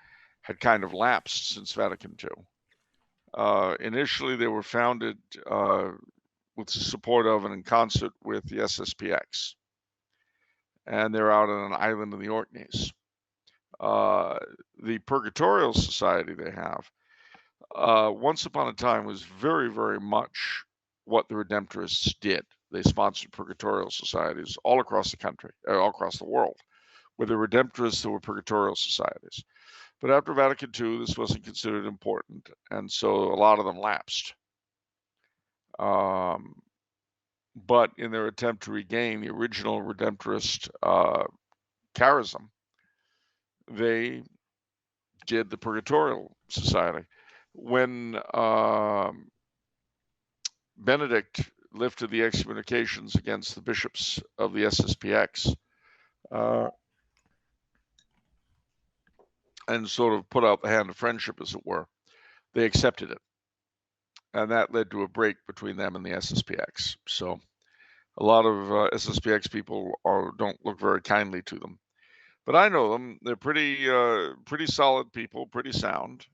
had kind of lapsed since Vatican II. Initially, they were founded with the support of and in concert with the SSPX. And they're out on an island in the Orkneys. The Purgatorial Society they have, once upon a time, was very, very much what the Redemptorists did. They sponsored Purgatorial Societies all across the country, all across the world. With the Redemptorists, there were Purgatorial Societies. But after Vatican II, this wasn't considered important, and so a lot of them lapsed. But in their attempt to regain the original Redemptorist charism, they did the Purgatorial Society. When Benedict lifted the excommunications against the bishops of the SSPX, and sort of put out the hand of friendship, as it were, they accepted it. And that led to a break between them and the SSPX. So a lot of SSPX people don't look very kindly to them. But I know them. They're pretty solid people, pretty sound,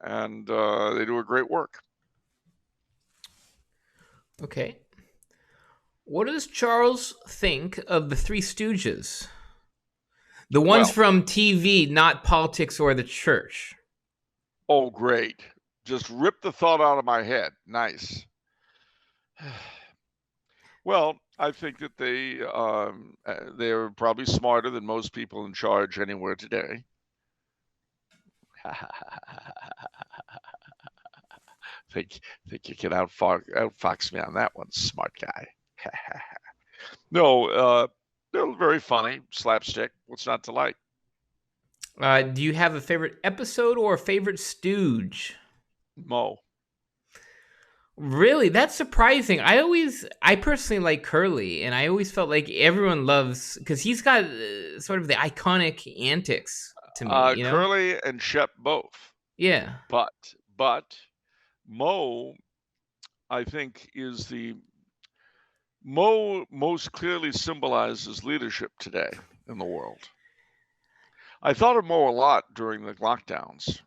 and they do a great work. Okay. What does Charles think of the Three Stooges? The ones from TV, not politics or the church. Oh, great. Just rip the thought out of my head. Nice. Well, I think that they're probably smarter than most people in charge anywhere today. think you can outfox me on that one, smart guy. No, they're very funny, slapstick. What's not to like? Do you have a favorite episode or a favorite stooge? Mo. Really? That's surprising. I personally like Curly, and I always felt like everyone loves, because he's got sort of the iconic antics to me, you know? Curly and Shep both. Yeah. But Mo, I think, Mo most clearly symbolizes leadership today in the world. I thought of Mo a lot during the lockdowns.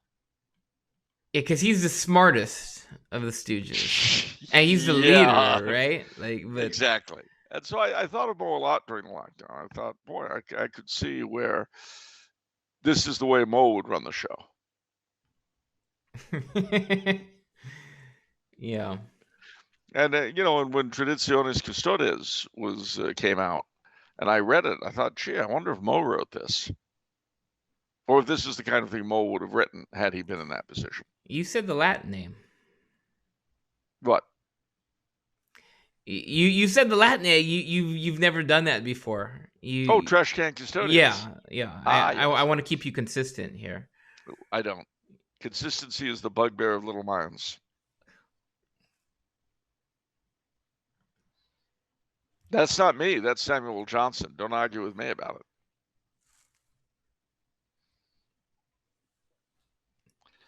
Yeah, because he's the smartest of the Stooges. And he's the leader, right? Exactly. And so I thought of Mo a lot during the lockdown. I thought, boy, I could see where this is the way Mo would run the show. Yeah. And, and when Traditionis Custodes came out, and I read it, I thought, gee, I wonder if Mo wrote this. Or if this is the kind of thing Mo would have written had he been in that position. You said the Latin name. What? You said the Latin name. You've never done that before. Trash Can Custodians. Yeah. I want to keep you consistent here. I don't. Consistency is the bugbear of little minds. That's not me. That's Samuel Johnson. Don't argue with me about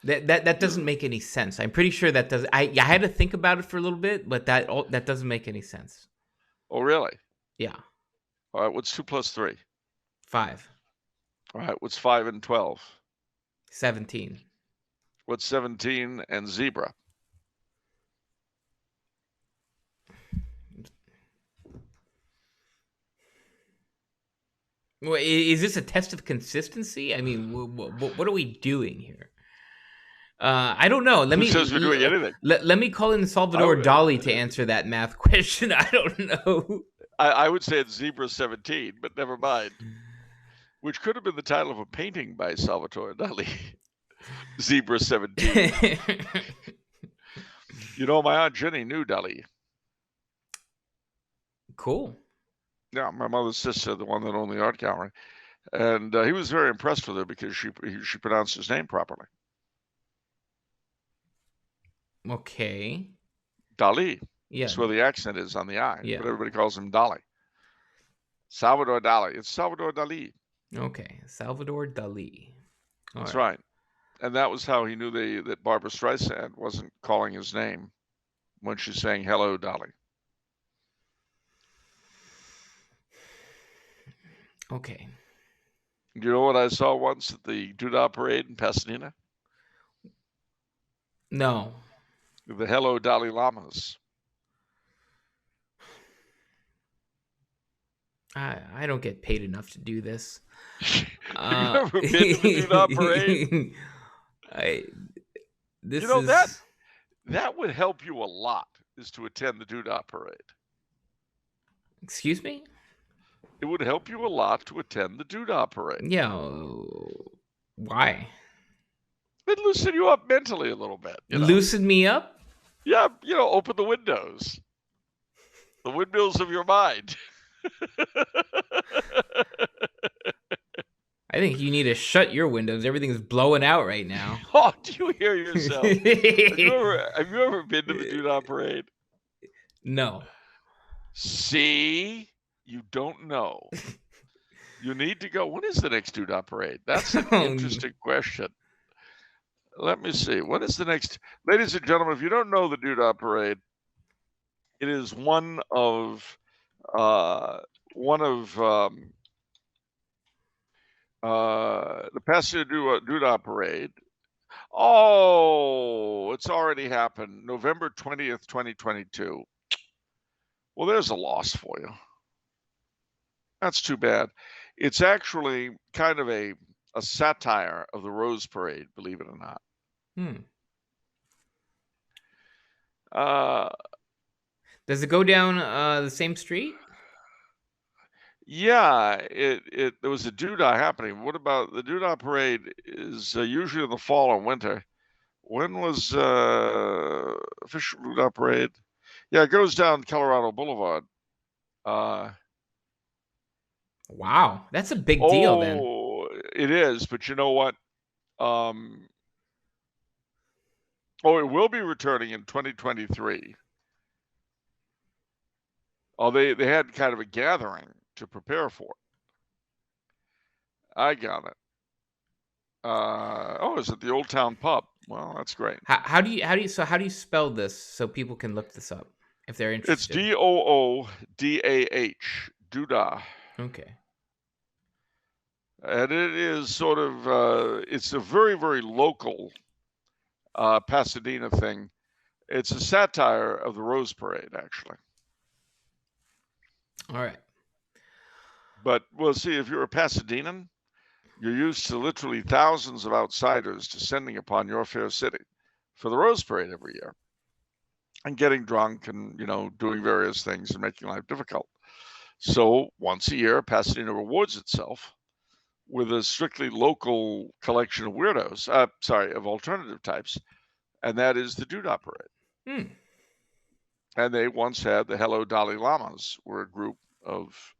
it. That doesn't make any sense. I'm pretty sure that does. I had to think about it for a little bit, but that doesn't make any sense. Oh, really? Yeah. All right. What's 2 + 3? 5. All right. What's 5 and 12? 17. What's 17 and zebra? Is this a test of consistency? I mean, what are we doing here? I don't know. Who says we're doing anything? Let me call in Salvador Dali to answer that math question. I don't know. I would say it's Zebra 17, but never mind. Which could have been the title of a painting by Salvatore Dali. Zebra 17. You know, my Aunt Jenny knew Dali. Cool. Yeah, my mother's sister, the one that owned the art gallery. And he was very impressed with her because she pronounced his name properly. Okay. Dali. Yeah. That's where the accent is on the I. Yeah. But everybody calls him Dali. Salvador Dali. It's Salvador Dali. Okay. Salvador Dali. That's right. And that was how he knew that Barbra Streisand wasn't calling his name when she's saying, "Hello, Dali." Okay. Do you know what I saw once at the Doodah Parade in Pasadena? No. The Hello Dalai Lamas. I don't get paid enough to do this. You've never been to the Doodah Parade? That would help you a lot, is to attend the Doodah Parade. Excuse me? It would help you a lot to attend the Doodah Parade. Yeah. Why? It'd loosen you up mentally a little bit. Loosen me up? Yeah, open the windows. The windmills of your mind. I think you need to shut your windows. Everything's blowing out right now. Oh, do you hear yourself? Have you ever been to the Doodah Parade? No. See? You don't know. You need to go. When is the next Doodah Parade? That's an interesting question. Let me see. When is the next? Ladies and gentlemen, if you don't know the Doodah Parade, it is one of the Pasadena Doodah Parade. Oh, it's already happened. November 20th, 2022. Well, there's a loss for you. That's too bad. It's actually kind of a satire of the Rose Parade, believe it or not. Does it go down the same street? Yeah, there was a Doodah happening. What about the Doodah Parade? Is usually in the fall or winter. When was official Doodah Parade? Yeah, it goes down Colorado Boulevard. Wow, that's a big deal then. Oh, it is, but you know what? It will be returning in 2023. Oh, they had kind of a gathering to prepare for it. I got it. Is it the Old Town Pub? Well, that's great. How do you spell this so people can look this up if they're interested? It's Doodah, Doodah. Okay. And it is sort of it's a very, very local Pasadena thing. It's a satire of the Rose Parade, actually. All right. But we'll see, if you're a Pasadenan, you're used to literally thousands of outsiders descending upon your fair city for the Rose Parade every year and getting drunk and, doing various things and making life difficult. So once a year, Pasadena rewards itself with a strictly local collection of weirdos, of alternative types, and that is the Doodah Parade. And they once had the Hello Dalai Lamas, were a group of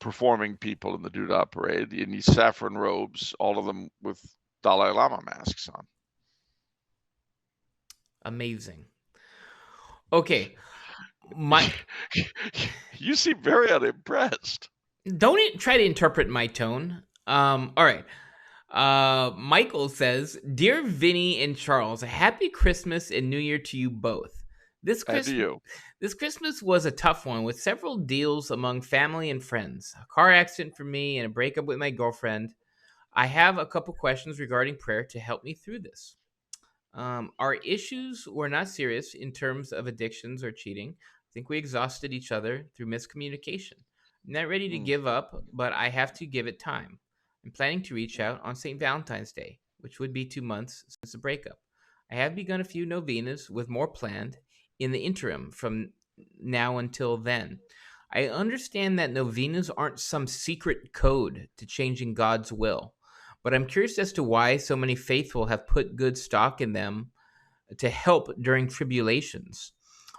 performing people in the Doodah Parade in these saffron robes, all of them with Dalai Lama masks on. Amazing. Okay. You seem very unimpressed. Don't try to interpret my tone. All right. Michael says, "Dear Vinny and Charles, a happy Christmas and New Year to you both. This Christmas was a tough one with several deals among family and friends. A car accident for me and a breakup with my girlfriend. I have a couple questions regarding prayer to help me through this. Our issues were not serious in terms of addictions or cheating. I think we exhausted each other through miscommunication. I'm not ready to Hmm. give up, but I have to give it time. I'm planning to reach out on St. Valentine's Day, which would be 2 months since the breakup. I have begun a few novenas with more planned in the interim from now until then. I understand that novenas aren't some secret code to changing God's will, but I'm curious as to why so many faithful have put good stock in them to help during tribulations.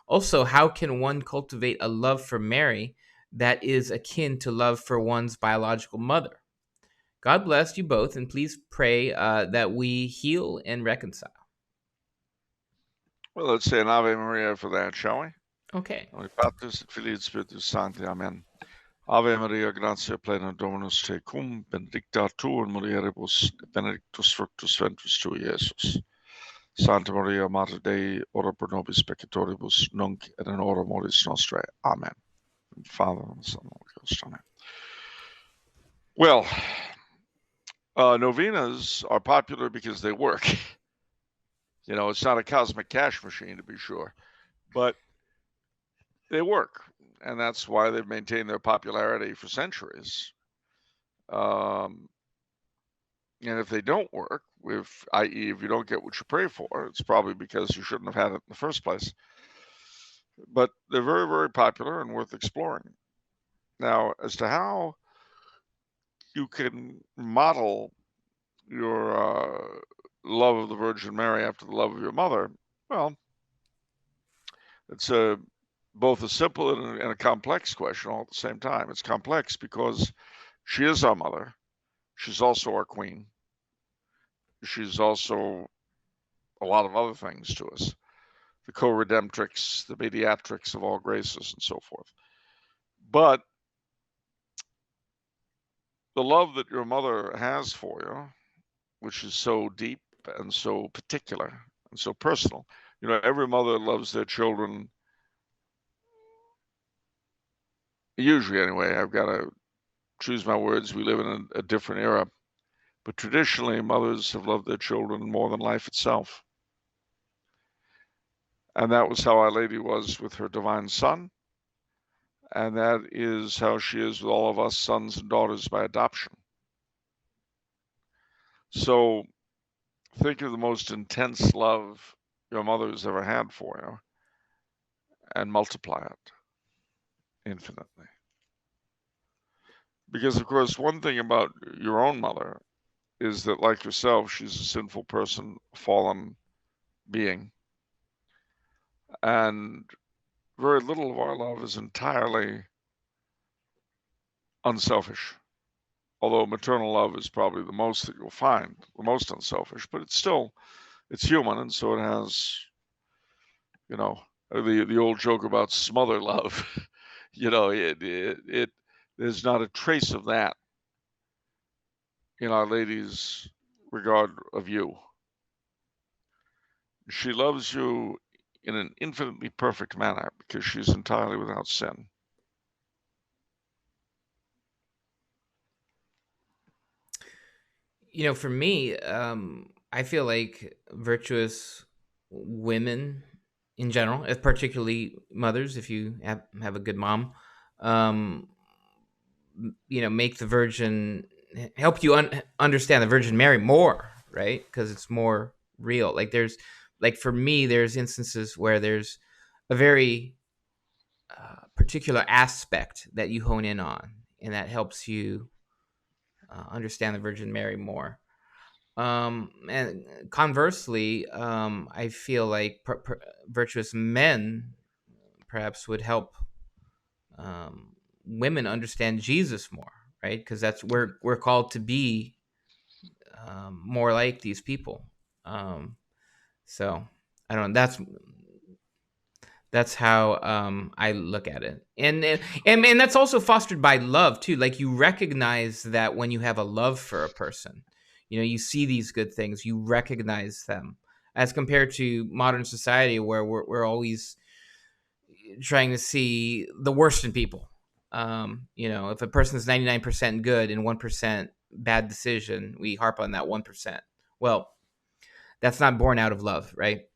Also, how can one cultivate a love for Mary that is akin to love for one's biological mother? God bless you both, and please pray that we heal and reconcile. Well, let's say an Ave Maria for that, shall we? Okay. Patris et Filii et Spiritus Sancti. Amen. Ave Maria, gratia plena Dominus tecum, benedicta tu in mulieribus, benedictus fructus ventris tui, Iesus. Santa Maria, Mater Dei, ora pro nobis peccatoribus, nunc et in hora mortis nostrae. Amen. And Father, and the Son, and the Holy Ghost. Amen. Well, novenas are popular because they work. You know, it's not a cosmic cash machine, to be sure, but they work, and that's why they've maintained their popularity for centuries. And if they don't work, i.e., if you don't get what you pray for, it's probably because you shouldn't have had it in the first place. But they're very, very popular and worth exploring. Now, as to how you can model your love of the Virgin Mary after the love of your mother, well, it's both a simple and a complex question all at the same time. It's complex because she is our mother. She's also our queen. She's also a lot of other things to us. The co-redemptrix, the mediatrix of all graces, and so forth. But the love that your mother has for you, which is so deep and so particular and so personal, you know, every mother loves their children. Usually, anyway, I've got to choose my words. We live in a different era. But traditionally, mothers have loved their children more than life itself. And that was how Our Lady was with her divine son. And that is how she is with all of us sons and daughters by adoption. So think of the most intense love your mother has ever had for you and multiply it infinitely. Because, of course, one thing about your own mother is that, like yourself, she's a sinful person, a fallen being. And very little of our love is entirely unselfish. Although maternal love is probably the most that you'll find, the most unselfish, but it's human, and so it has, you know, the old joke about smother love. You know, it there's not a trace of that in Our Lady's regard of you. She loves you in an infinitely perfect manner because she's entirely without sin. You know, for me, I feel like virtuous women in general, particularly mothers, if you have a good mom, um, you know, make the Virgin help you understand the Virgin Mary more, right? Because it's more real. Like for me, there's instances where there's a very particular aspect that you hone in on, and that helps you understand the Virgin Mary more. And conversely, I feel like virtuous men perhaps would help women understand Jesus more, right? Because that's we're called to be more like these people. So I don't. That's how I look at it, and that's also fostered by love too. Like you recognize that when you have a love for a person, you know, you see these good things, you recognize them, as compared to modern society where we're always trying to see the worst in people. You know, if a person is 99% good and 1% bad decision, we harp on that 1%. Well, that's not born out of love, right?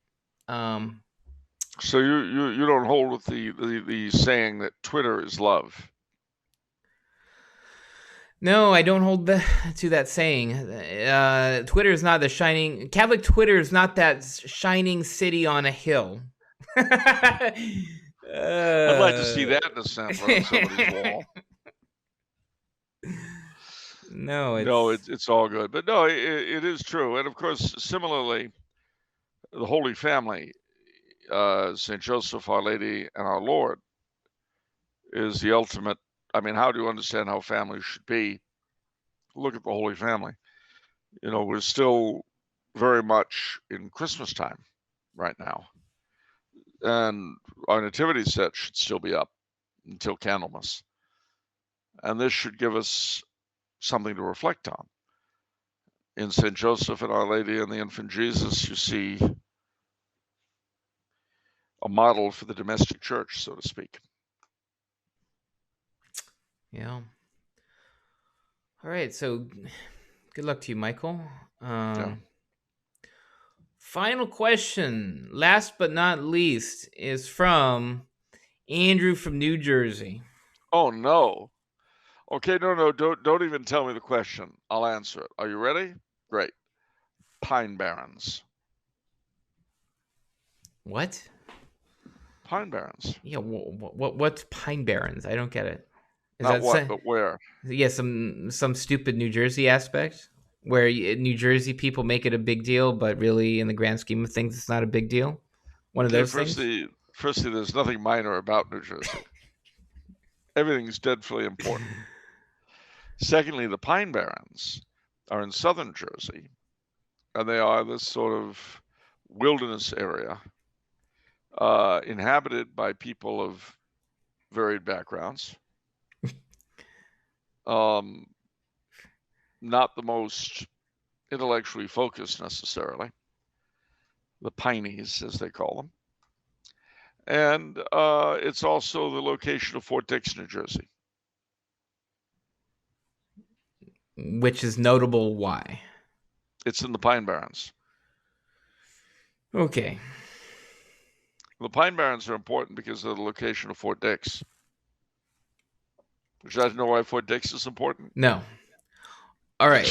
So you don't hold with the saying that Twitter is love? No, I don't hold to that saying. Twitter is not the shining Catholic. Twitter is not that shining city on a hill. I'd like to see that in a sampler on somebody's wall. No, it's all good, but no, it is true, and of course, similarly, the Holy Family, Saint Joseph, Our Lady, and our Lord, is the ultimate. I mean, how do you understand how families should be? Look at the Holy Family. We're still very much in Christmas time right now, and our nativity set should still be up until Candlemas, and this should give us something to reflect on. In St. Joseph and Our Lady and the Infant Jesus, you see a model for the domestic church, so to speak. Yeah. All right, so good luck to you, Michael. Yeah. Final question, last but not least, is from Andrew from New Jersey. Oh no. Okay, no, don't even tell me the question. I'll answer it. Are you ready? Great. Pine Barrens. What? Pine Barrens. Yeah, what's Pine Barrens? I don't get it. Not what, but where? Yeah, some stupid New Jersey aspect where New Jersey people make it a big deal, but really, in the grand scheme of things, it's not a big deal. One of those things. Firstly, there's nothing minor about New Jersey. Everything's deadly important. Secondly, the Pine Barrens are in southern Jersey, and they are this sort of wilderness area inhabited by people of varied backgrounds. Not the most intellectually focused necessarily. The Pineys, as they call them. And it's also the location of Fort Dix, New Jersey. Which is notable why? It's in the Pine Barrens. Okay. The Pine Barrens are important because of the location of Fort Dix. Would you like to know why Fort Dix is important? No. All right.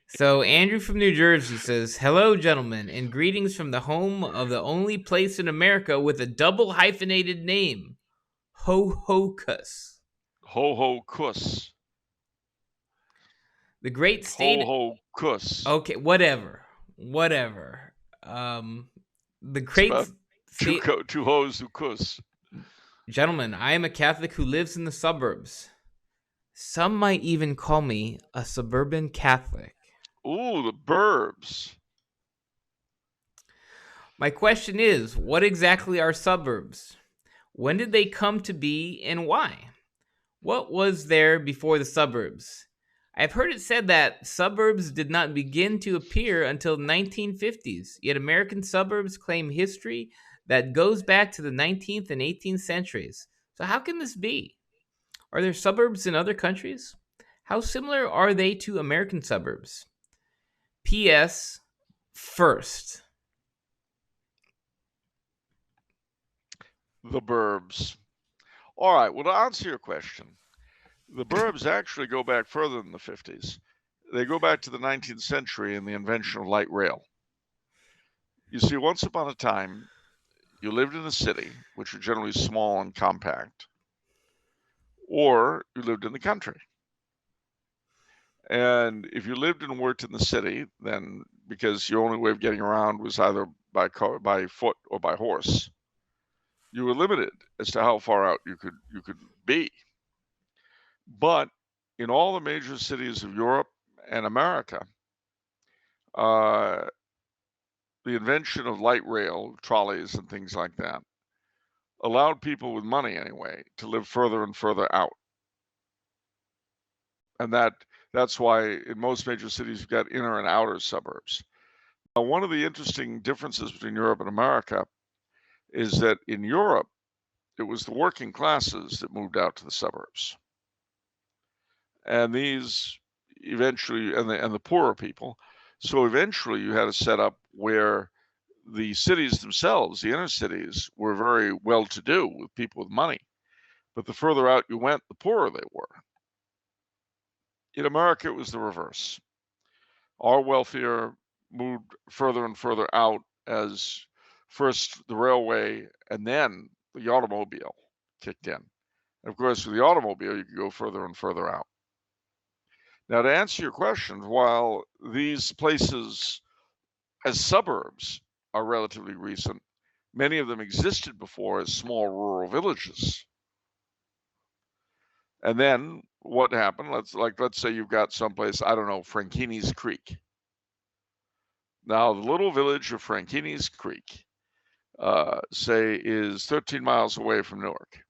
So Andrew from New Jersey says, "Hello, gentlemen, and greetings from the home of the only place in America with a double hyphenated name, Ho-Ho-Kus. Ho-Ho-Kus. The great state. Ho-Ho-Kus. Okay, whatever. The great state. Two hoes who kuss. Gentlemen, I am a Catholic who lives in the suburbs. Some might even call me a suburban Catholic. Ooh, the burbs. My question is, what exactly are suburbs? When did they come to be and why? What was there before the suburbs? I've heard it said that suburbs did not begin to appear until the 1950s, yet American suburbs claim history that goes back to the 19th and 18th centuries. So how can this be? Are there suburbs in other countries? How similar are they to American suburbs? P.S. First. The burbs. All right, well, to answer your question, the burbs actually go back further than the 50s. They go back to the 19th century and the invention of light rail. You see, once upon a time, you lived in a city, which was generally small and compact, or you lived in the country. And if you lived and worked in the city, then because your only way of getting around was either by car, by foot, or by horse, you were limited as to how far out you could be. But in all the major cities of Europe and America, the invention of light rail, trolleys, and things like that allowed people with money anyway to live further and further out. And that's why in most major cities you've got inner and outer suburbs. Now, one of the interesting differences between Europe and America is that in Europe, it was the working classes that moved out to the suburbs. And these eventually, and the poorer people. So eventually you had a setup where the cities themselves, the inner cities, were very well-to-do with people with money. But the further out you went, the poorer they were. In America, it was the reverse. Our wealthier moved further and further out as first the railway and then the automobile kicked in. And of course, with the automobile, you could go further and further out. Now, to answer your question, while these places as suburbs are relatively recent, many of them existed before as small rural villages. And then what happened? Let's say you've got someplace, I don't know, Franchini's Creek. Now, the little village of Franchini's Creek, say, is 13 miles away from Newark.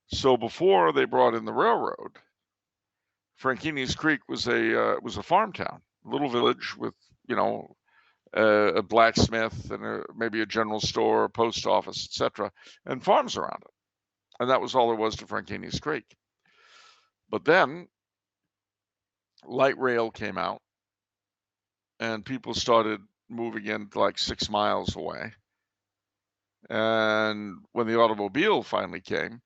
So before they brought in the railroad, Franchini's Creek was a farm town, little village with, you know, a blacksmith and maybe a general store, a post office, etc., and farms around it. And that was all there was to Franchini's Creek. But then light rail came out and people started moving in like 6 miles away. And when the automobile finally came,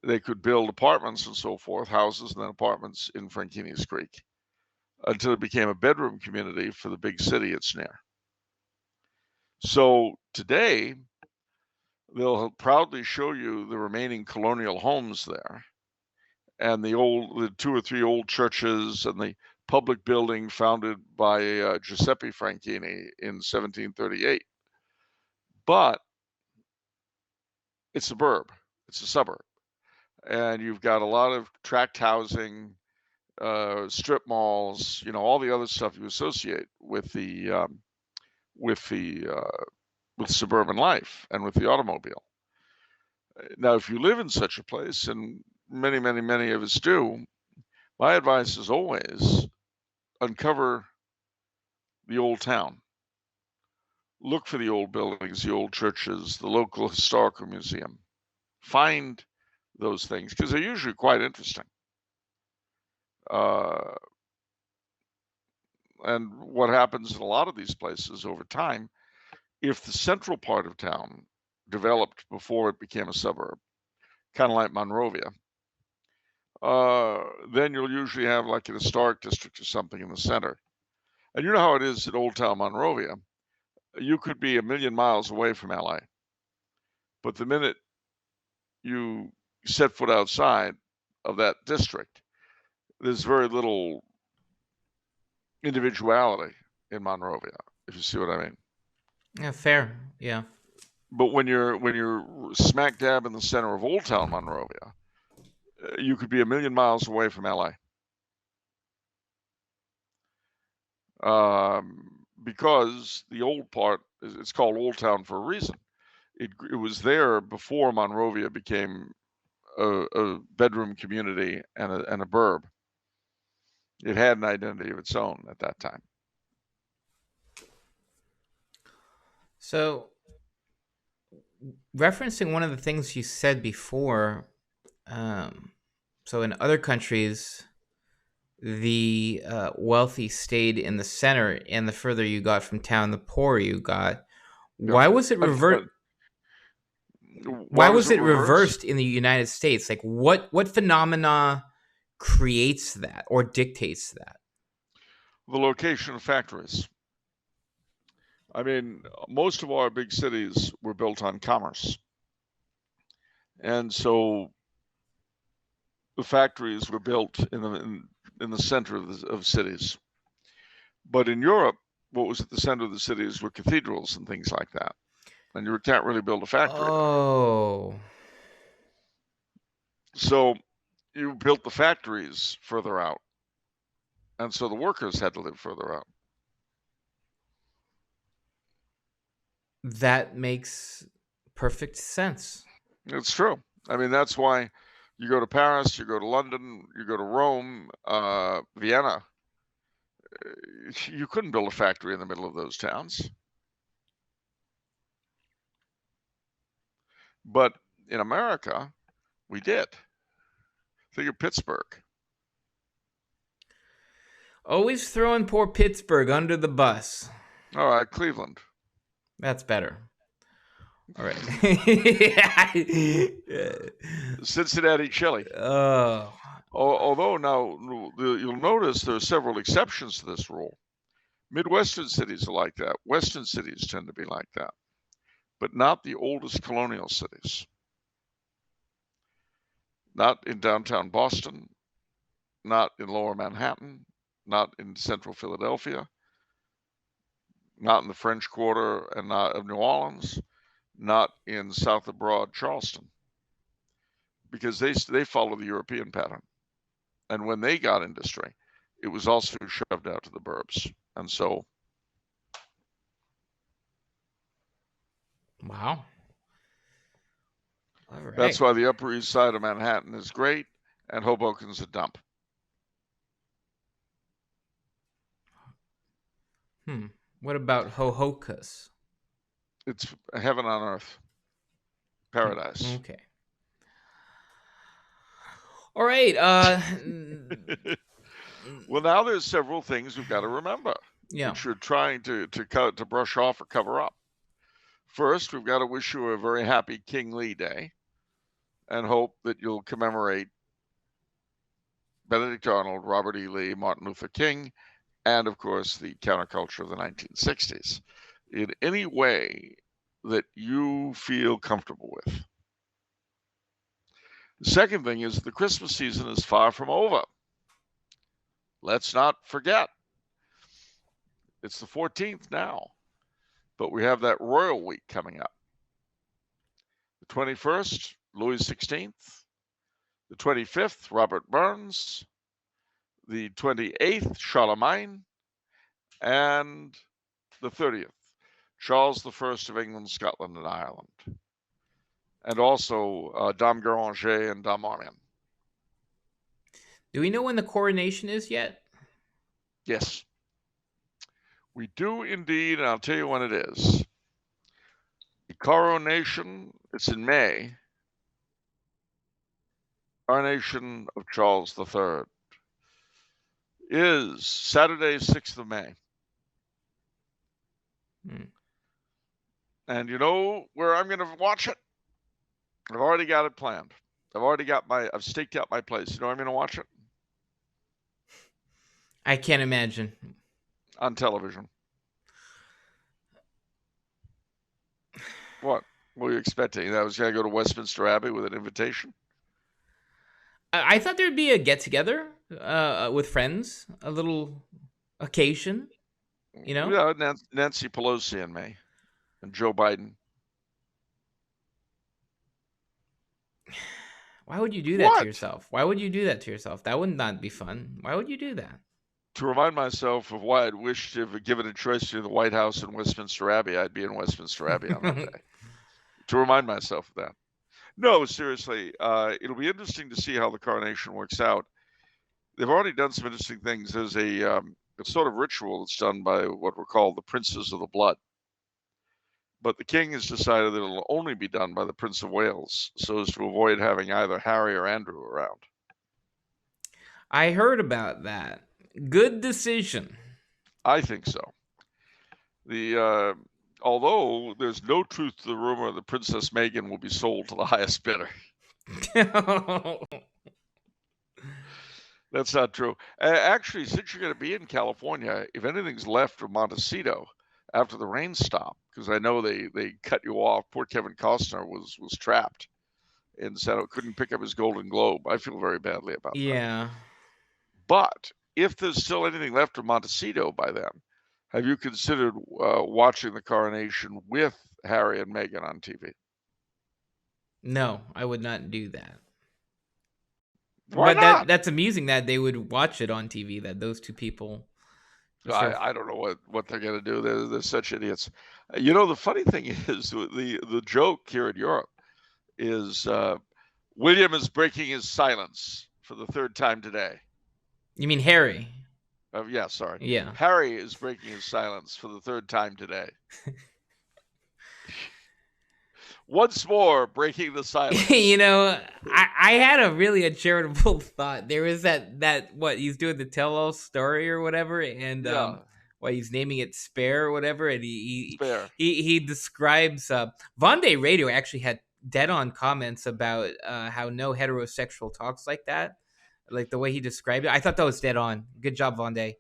they could build apartments and so forth, houses and then apartments in Franchini's Creek, until it became a bedroom community for the big city it's near. So today, they'll proudly show you the remaining colonial homes there, and the 2 or 3 old churches and the public building founded by Giuseppe Franchini in 1738. But it's it's a suburb, and you've got a lot of tract housing, strip malls, you know, all the other stuff you associate with suburban life and with the automobile. Now, if you live in such a place, and many, many, many of us do, my advice is always uncover the old town. Look for the old buildings, the old churches, the local historical museum. Find those things because they're usually quite interesting. And what happens in a lot of these places over time, if the central part of town developed before it became a suburb, kind of like Monrovia, then you'll usually have like an historic district or something in the center. And you know how it is at Old Town Monrovia. You could be 1,000,000 miles away from LA, but the minute you set foot outside of that district, there's very little individuality in Monrovia, if you see what I mean. Yeah, fair. Yeah. But when you're smack dab in the center of Old Town Monrovia, you could be 1,000,000 miles away from LA. Because the old part, it's called Old Town for a reason. It was there before Monrovia became a bedroom community and a burb. It had an identity of its own at that time. So, referencing one of the things you said before, so in other countries, the wealthy stayed in the center, and the further you got from town, the poorer you got. Why was it reversed? Why was it reversed in the United States? Like, what phenomena creates that or dictates that? The location of factories. I mean, most of our big cities were built on commerce. And so the factories were built in the center of cities. But in Europe, what was at the center of the cities were cathedrals and things like that. And you can't really build a factory there. Oh. So you built the factories further out. And so the workers had to live further out. That makes perfect sense. It's true. I mean, that's why you go to Paris, you go to London, you go to Rome, Vienna. You couldn't build a factory in the middle of those towns. But in America, we did. Think of Pittsburgh. Always throwing poor Pittsburgh under the bus. All right, Cleveland. That's better. All right. Cincinnati chili. Oh. Although now you'll notice there are several exceptions to this rule. Midwestern cities are like that. Western cities tend to be like that, but not the oldest colonial cities. Not in downtown Boston, not in lower Manhattan, not in central Philadelphia, not in the French Quarter and not of New Orleans, not in south of Broad Charleston, because they follow the European pattern. And when they got industry, it was also shoved out to the burbs. And so. Wow. All right. That's why the Upper East Side of Manhattan is great and Hoboken's a dump. What about Hohokus? It's heaven on earth. Paradise. Okay. All right. Well, now there's several things we've got to remember. Yeah. Which you're trying to brush off or cover up. First, we've got to wish you a very happy King Lee Day and hope that you'll commemorate Benedict Arnold, Robert E. Lee, Martin Luther King, and of course the counterculture of the 1960s in any way that you feel comfortable with. The second thing is the Christmas season is far from over. Let's not forget. It's the 14th now, but we have that Royal Week coming up. The 21st, Louis XVI. The 25th, Robert Burns. The 28th, Charlemagne. And the 30th, Charles I of England, Scotland, and Ireland. And also Dame Garanger and Dame Armand. Do we know when the coronation is yet? Yes. We do indeed, and I'll tell you when it is. The coronation, it's in May. Coronation of Charles III is Saturday, 6th of May. And you know where I'm going to watch it? I've already got it planned. I've staked out my place. You know where I'm going to watch it? I can't imagine. On television. What were you expecting? That I was going to go to Westminster Abbey with an invitation? I thought there'd be a get-together with friends, a little occasion, you know? Yeah, Nancy Pelosi and me, and Joe Biden. Why would you do that to yourself? Why would you do that to yourself? That would not be fun. Why would you do that? To remind myself of why I'd wished to have given a choice to the White House and Westminster Abbey, I'd be in Westminster Abbey on that day. To remind myself of that. No, seriously, it'll be interesting to see how the coronation works out. They've already done some interesting things. There's a sort of ritual that's done by what were called the Princes of the Blood. But the king has decided that it'll only be done by the Prince of Wales, so as to avoid having either Harry or Andrew around. I heard about that. Good decision. I think so. Although there's no truth to the rumor that Princess Meghan will be sold to the highest bidder. That's not true. Actually, since you're going to be in California, if anything's left of Montecito after the rain stopped, because I know they cut you off. Poor Kevin Costner was trapped and couldn't pick up his Golden Globe. I feel very badly about that. Yeah. But if there's still anything left of Montecito by then, have you considered watching the coronation with Harry and Meghan on TV? No, I would not do that. Why not? That's amusing that they would watch it on TV, that those two people... I don't know what they're going to do. They're such idiots. You know, the funny thing is, the joke here in Europe is William is breaking his silence for the third time today. You mean Harry? Yeah, sorry. Yeah. Harry is breaking his silence for the third time today. Once more, breaking the silence. You know, I had a really uncharitable thought. There was that what he's doing the tell-all story or whatever, and Yeah, what he's naming it Spare or whatever, and spare. he describes Vonday Radio actually had dead-on comments about how no heterosexual talks like that, like the way he described it. I thought that was dead on. Good job, Vonday.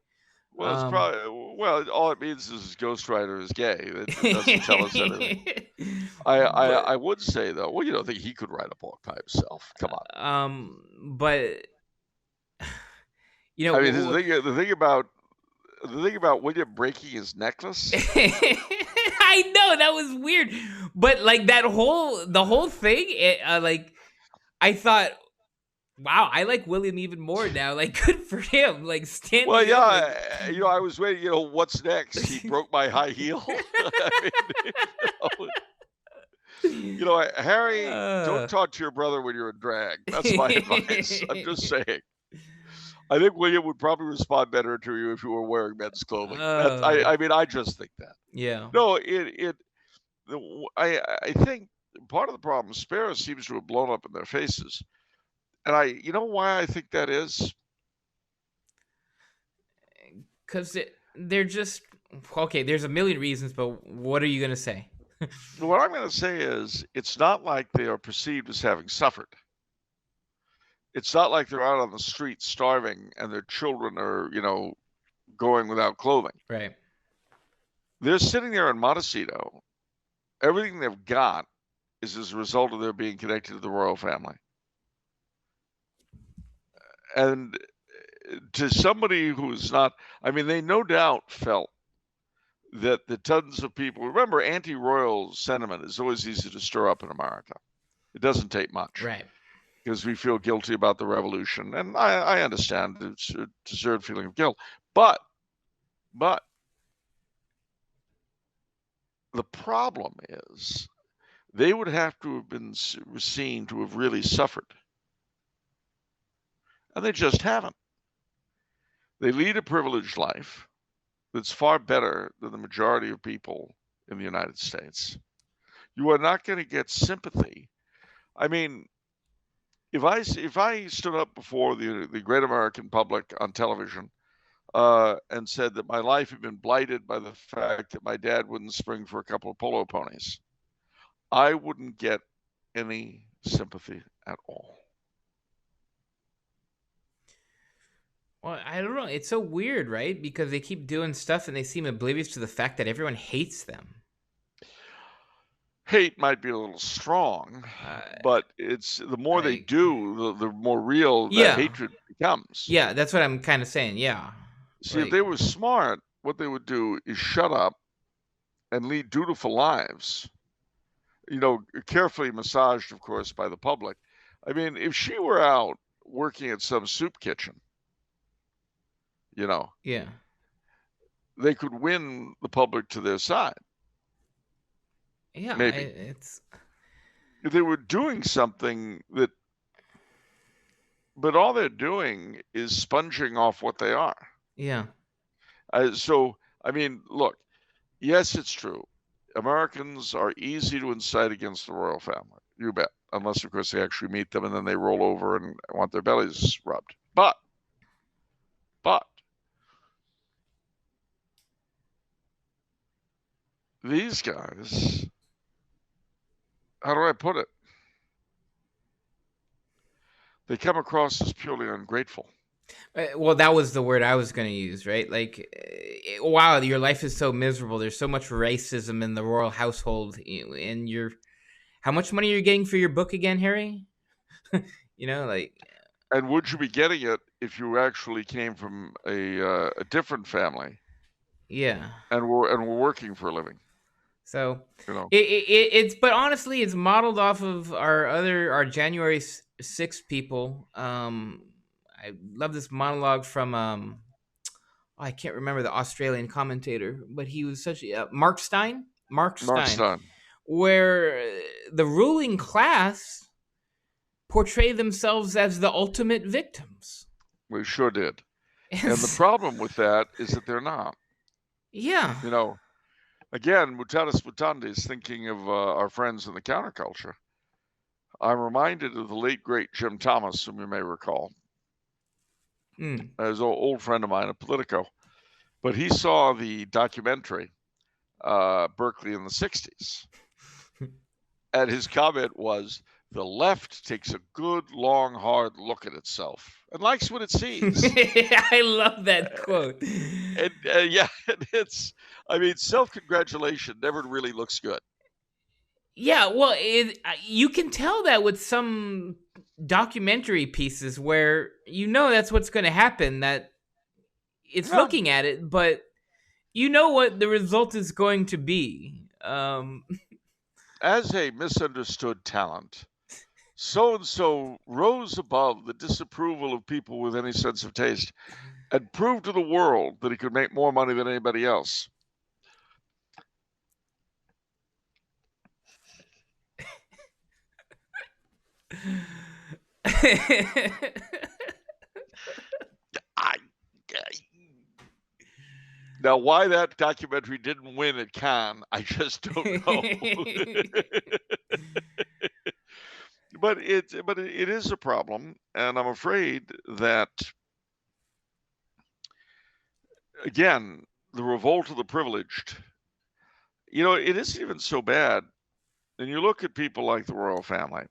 Well, it's probably all it means is his ghostwriter is gay. It doesn't tell us anything. I would say though, well, you don't think he could write a book by himself? Come on. But you know, I mean, the thing about William breaking his necklace. I know that was weird, but like the whole thing, like I thought, wow, I like William even more now. Like, good for him. Like, standing. Well, yeah, up, I was waiting. What's next? He broke my high heel. I mean, Harry, don't talk to your brother when you're in drag. That's my advice. I'm just saying. I think William would probably respond better to you if you were wearing men's clothing. I mean, I just think that. Yeah. No, I think part of the problem, Spare seems to have blown up in their faces. And you know why I think that is? Because they're just, okay, there's a million reasons, but what are you going to say? What I'm going to say is it's not like they are perceived as having suffered. It's not like they're out on the street starving and their children are, going without clothing. Right. They're sitting there in Montecito. Everything they've got is as a result of their being connected to the royal family. And to somebody who's not, I mean, they no doubt felt that the tons of people, remember, anti-royal sentiment is always easy to stir up in America. It doesn't take much. Right. Because we feel guilty about the revolution. And I understand it's a deserved feeling of guilt. But the problem is they would have to have been seen to have really suffered. And they just haven't. They lead a privileged life that's far better than the majority of people in the United States. You are not going to get sympathy. I mean, if I stood up before the great American public on television and said that my life had been blighted by the fact that my dad wouldn't spring for a couple of polo ponies, I wouldn't get any sympathy at all. Well, I don't know. It's so weird, right? Because they keep doing stuff and they seem oblivious to the fact that everyone hates them. Hate might be a little strong, but it's the more they do, the more real that hatred becomes. Yeah, that's what I'm kind of saying. Yeah. See, if they were smart, what they would do is shut up and lead dutiful lives. Carefully massaged, of course, by the public. I mean, if she were out working at some soup kitchen, yeah, they could win the public to their side. Yeah, maybe it's if they were doing something but all they're doing is sponging off what they are. Yeah. So, I mean, look, yes, it's true. Americans are easy to incite against the royal family. You bet. Unless, of course, they actually meet them and then they roll over and want their bellies rubbed. But these guys, how do I put it? They come across as purely ungrateful. Well, that was the word I was going to use, right? Like, wow, your life is so miserable. There's so much racism in the royal household, and how much money are you getting for your book again, Harry? And would you be getting it if you actually came from a different family? Yeah. And were working for a living. So but honestly, it's modeled off of our January 6th people. I love this monologue from I can't remember the Australian commentator, but he was such Mark Stein, where the ruling class portray themselves as the ultimate victims. We sure did. And the problem with that is that they're not. Yeah. Again, mutatis mutandis, thinking of our friends in the counterculture, I'm reminded of the late, great Jim Thomas, whom you may recall. As an old friend of mine, a Politico. But he saw the documentary, Berkeley in the 60s. And his comment was, the left takes a good, long, hard look at itself and likes what it sees. I love that quote. And yeah, it's, I mean, self-congratulation never really looks good. Yeah, well, you can tell that with some documentary pieces where you know that's what's going to happen, that it's looking at it, but you know what the result is going to be. As a misunderstood talent, so-and-so rose above the disapproval of people with any sense of taste and proved to the world that he could make more money than anybody else. Now, why that documentary didn't win at Cannes, I just don't know. But it is a problem, and I'm afraid that, again, the revolt of the privileged, it isn't even so bad. And you look at people like the royal family,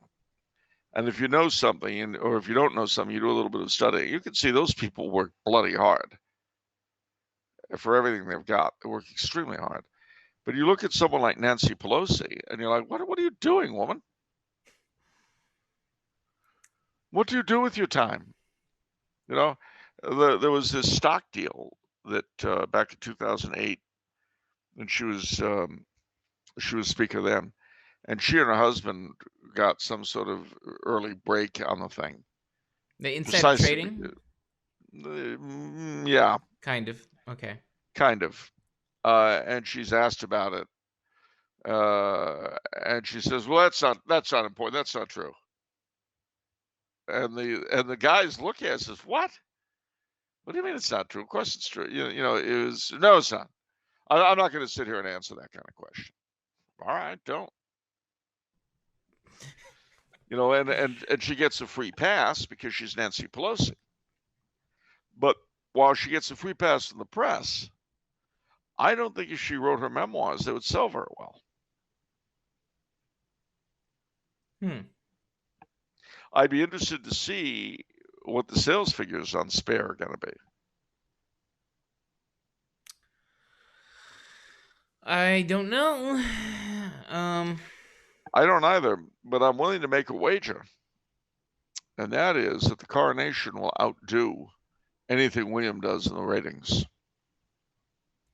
and if you know something, or if you don't know something, you do a little bit of studying, you can see those people work bloody hard for everything they've got. They work extremely hard. But you look at someone like Nancy Pelosi, and you're like, what are you doing, woman? What do you do with your time? There was this stock deal that back in 2008, and she was speaker then, and she and her husband got some sort of early break on the thing. The insider trading? Yeah. Kind of. Okay. Kind of. And she's asked about it. And she says, well, that's not important. That's not true. And the guys look at it and says, what? What do you mean it's not true? Of course it's true. No, it's not. I'm not going to sit here and answer that kind of question. All right, don't. And she gets a free pass because she's Nancy Pelosi. But while she gets a free pass in the press, I don't think if she wrote her memoirs, they would sell very well. I'd be interested to see what the sales figures on Spare are going to be. I don't know. I don't either, but I'm willing to make a wager. And that is that the coronation will outdo anything William does in the ratings.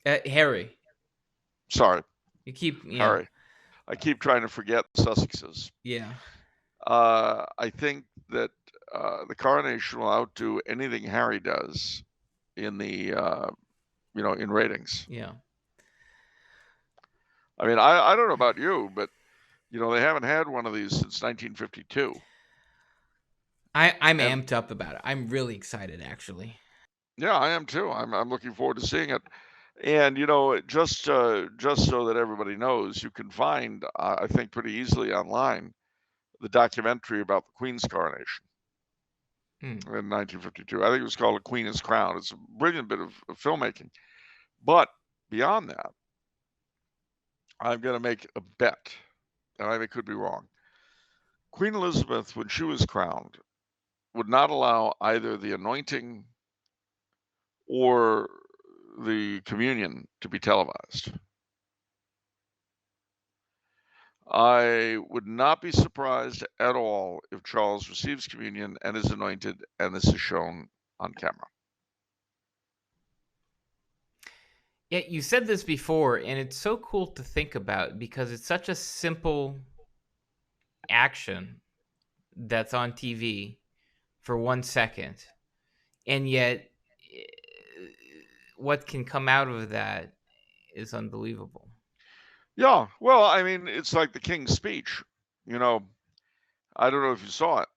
Harry. Sorry. You keep Harry. I keep trying to forget the Sussexes. Yeah. I think that the coronation will outdo anything Harry does in the in ratings. Yeah. I mean, I don't know about you, but they haven't had one of these since 1952. I'm amped up about it. I'm really excited, actually. Yeah, I am too. I'm looking forward to seeing it. And just so that everybody knows, you can find, I think, pretty easily online the documentary about the Queen's coronation in 1952. I think it was called "A Queen is Crowned." It's a brilliant bit of filmmaking. But beyond that, I'm going to make a bet, and I could be wrong. Queen Elizabeth, when she was crowned, would not allow either the anointing or the communion to be televised. I would not be surprised at all if Charles receives communion and is anointed, and this is shown on camera. Yeah, you said this before, and it's so cool to think about because it's such a simple action that's on TV for 1 second, and yet what can come out of that is unbelievable. Yeah, well, I mean, it's like the King's speech. I don't know if you saw it,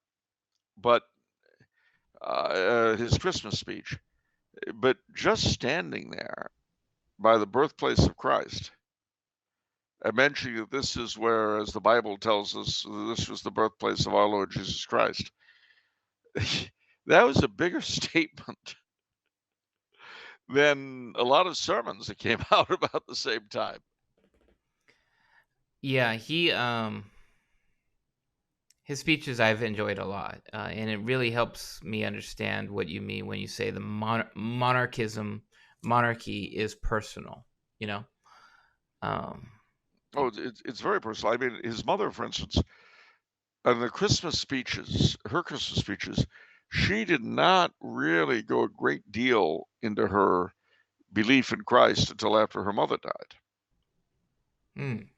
but his Christmas speech. But just standing there by the birthplace of Christ and mentioning that this is where, as the Bible tells us, this was the birthplace of our Lord Jesus Christ. That was a bigger statement than a lot of sermons that came out about the same time. Yeah, his speeches I've enjoyed a lot, and it really helps me understand what you mean when you say the monarchy is personal. You know, um, Oh, it's very personal. I mean, his mother, for instance, on the Christmas speeches, her Christmas speeches, she did not really go a great deal into her belief in Christ until after her mother died. mm,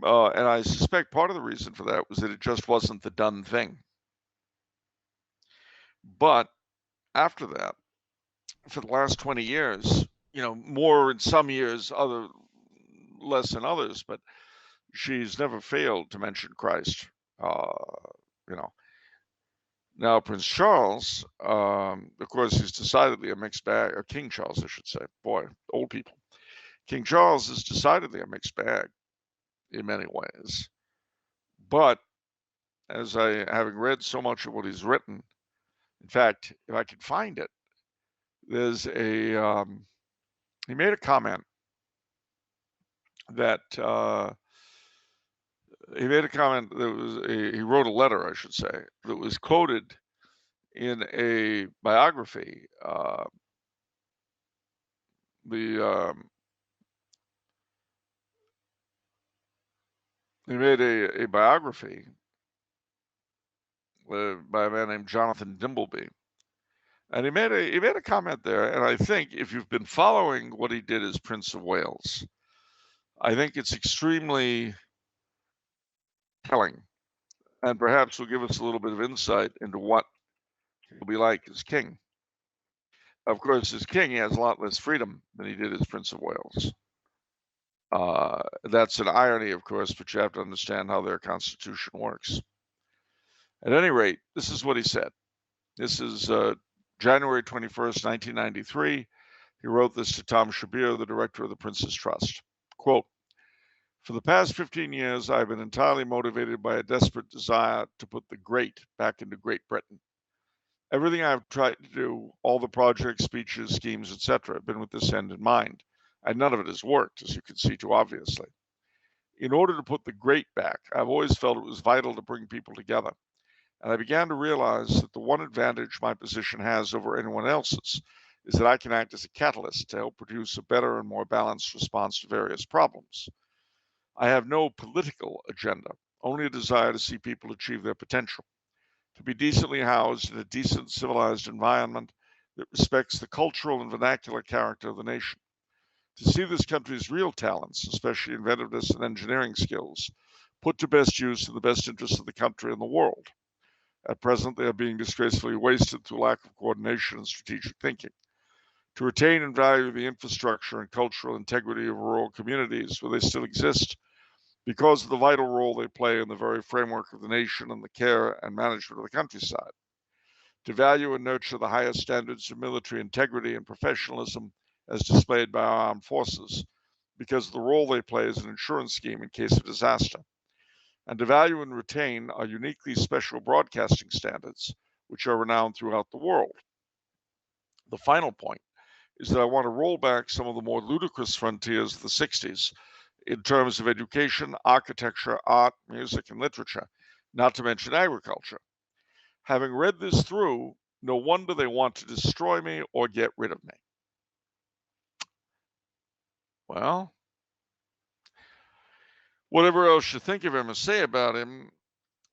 And I suspect part of the reason for that was that it just wasn't the done thing. But after that, for the last 20 years, more in some years, less in others, but she's never failed to mention Christ. Uh, you know, Now Prince Charles, of course, he's decidedly a mixed bag. Or King Charles, I should say. Boy, old people. King Charles is decidedly a mixed bag in many ways. But having read so much of what he's written, in fact, if I could find it, there's he made a comment that he wrote a letter, I should say, that was quoted in a biography. He made a biography by a man named Jonathan Dimbleby, and he made a comment there. And I think if you've been following what he did as Prince of Wales, I think it's extremely telling, and perhaps will give us a little bit of insight into what he'll be like as king. Of course, as king, he has a lot less freedom than he did as Prince of Wales. That's an irony, of course, but you have to understand how their constitution works. At any rate, this is what he said. This is January 21st, 1993. He wrote this to Tom Shabir, the director of the Prince's Trust. Quote, "For the past 15 years, I've been entirely motivated by a desperate desire to put the great back into Great Britain. Everything I've tried to do, all the projects, speeches, schemes, etc., have been with this end in mind, and none of it has worked, as you can see too obviously. In order to put the great back, I've always felt it was vital to bring people together. And I began to realize that the one advantage my position has over anyone else's is that I can act as a catalyst to help produce a better and more balanced response to various problems. I have no political agenda, only a desire to see people achieve their potential, to be decently housed in a decent, civilized environment that respects the cultural and vernacular character of the nation, to see this country's real talents, especially inventiveness and engineering skills, put to best use in the best interests of the country and the world. At present, they are being disgracefully wasted through lack of coordination and strategic thinking. To retain and value the infrastructure and cultural integrity of rural communities where they still exist because of the vital role they play in the very framework of the nation and the care and management of the countryside. To value and nurture the highest standards of military integrity and professionalism as displayed by our armed forces because of the role they play as an insurance scheme in case of disaster, and to value and retain our uniquely special broadcasting standards, which are renowned throughout the world. The final point is that I want to roll back some of the more ludicrous frontiers of the 60s in terms of education, architecture, art, music, and literature, not to mention agriculture. Having read this through, no wonder they want to destroy me or get rid of me." Well, whatever else you think of him or say about him,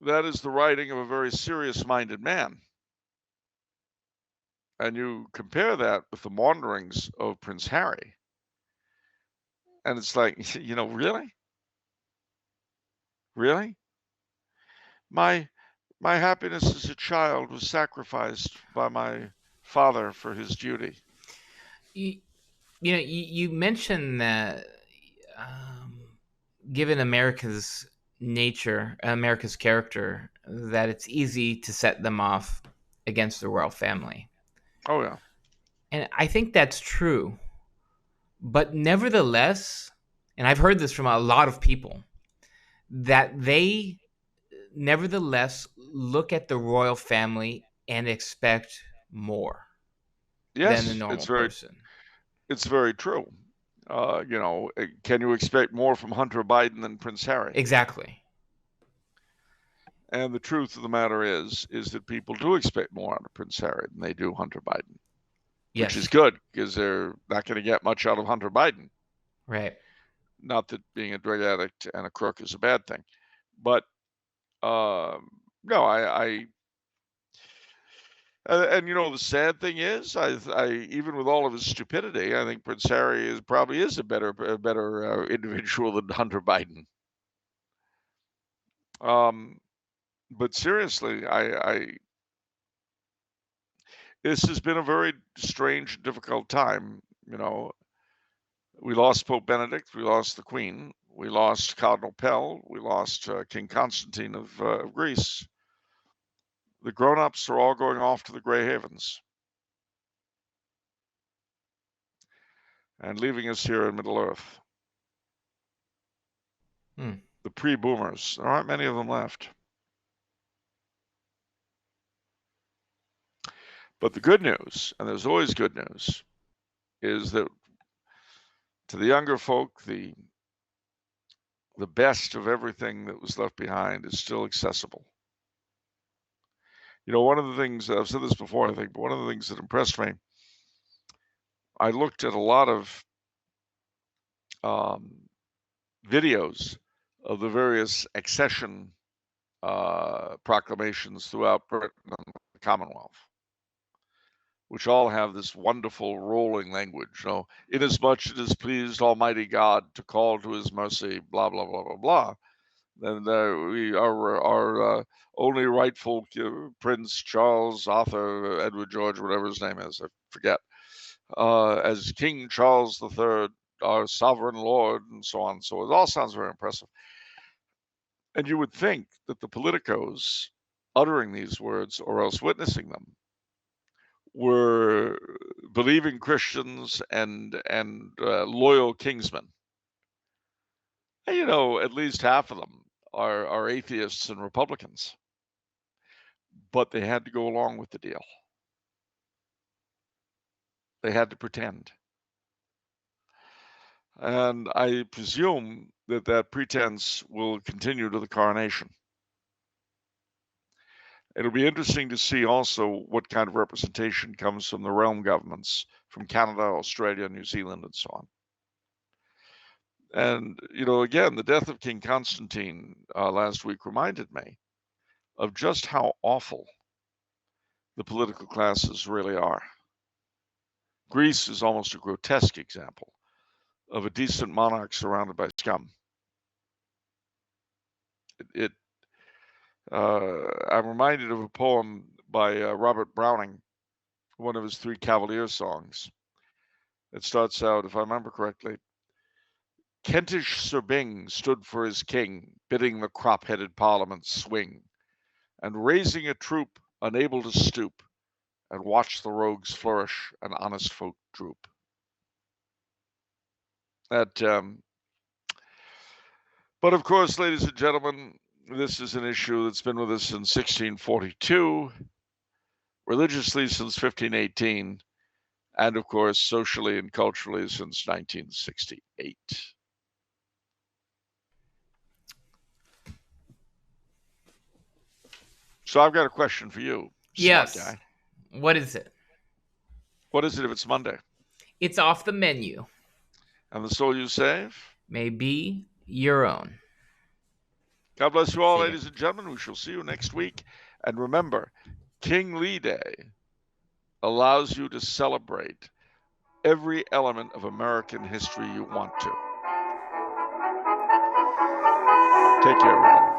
that is the writing of a very serious-minded man. And you compare that with the maunderings of Prince Harry, and it's like, really? Really? My my happiness as a child was sacrificed by my father for his duty. you, you mentioned that um, given America's character, that it's easy to set them off against the royal family. Oh yeah. And I think that's true. But nevertheless, and I've heard this from a lot of people, that they nevertheless look at the royal family and expect more than the Yes, normal person. it's very true. Can you expect more from Hunter Biden than Prince Harry? Exactly. And the truth of the matter is that people do expect more out of Prince Harry than they do Hunter Biden, which is Yes. good because they're not going to get much out of Hunter Biden. Right. Not that being a drug addict and a crook is a bad thing, but no, and the sad thing is, I even with all of his stupidity, I think Prince Harry probably is a better individual than Hunter Biden. But seriously, this has been a very strange, difficult time. We lost Pope Benedict, we lost the Queen, we lost Cardinal Pell, we lost King Constantine of Greece. The grown-ups are all going off to the Grey Havens and leaving us here in Middle Earth. The pre-boomers. There aren't many of them left. But the good news, and there's always good news, is that to the younger folk, the best of everything that was left behind is still accessible. One of the things, I've said this before, I think, but one of the things that impressed me, I looked at a lot of videos of the various accession proclamations throughout Britain and the Commonwealth, which all have this wonderful rolling language. Inasmuch it has pleased Almighty God to call to his mercy, blah, blah, blah, blah, blah, then we are only rightful Prince Charles, Arthur, Edward George, whatever his name is, I forget, as King Charles III, our sovereign lord, and so on. So it all sounds very impressive. And you would think that the politicos uttering these words or else witnessing them were believing Christians and loyal kingsmen. And, at least half of them are atheists and Republicans. But they had to go along with the deal. They had to pretend. And I presume that pretense will continue to the coronation. It'll be interesting to see also what kind of representation comes from the realm governments, from Canada, Australia, New Zealand, and so on. And, again, the death of King Constantine last week reminded me of just how awful the political classes really are. Greece is almost a grotesque example of a decent monarch surrounded by scum. I'm reminded of a poem by Robert Browning, one of his Three Cavalier songs. It starts out, if I remember correctly, Kentish Sir Byng stood for his king, bidding the crop-headed parliament swing, and raising a troop, unable to stoop, and watch the rogues flourish and honest folk droop. But of course, ladies and gentlemen, this is an issue that's been with us since 1642, religiously since 1518, and of course, socially and culturally since 1968. So I've got a question for you, smart guy. What is it? What is it if it's Monday? It's off the menu. And the soul you save? May be your own. God bless you all, ladies and gentlemen. We shall see you next week. And remember, King Lee Day allows you to celebrate every element of American history you want to. Take care, everybody.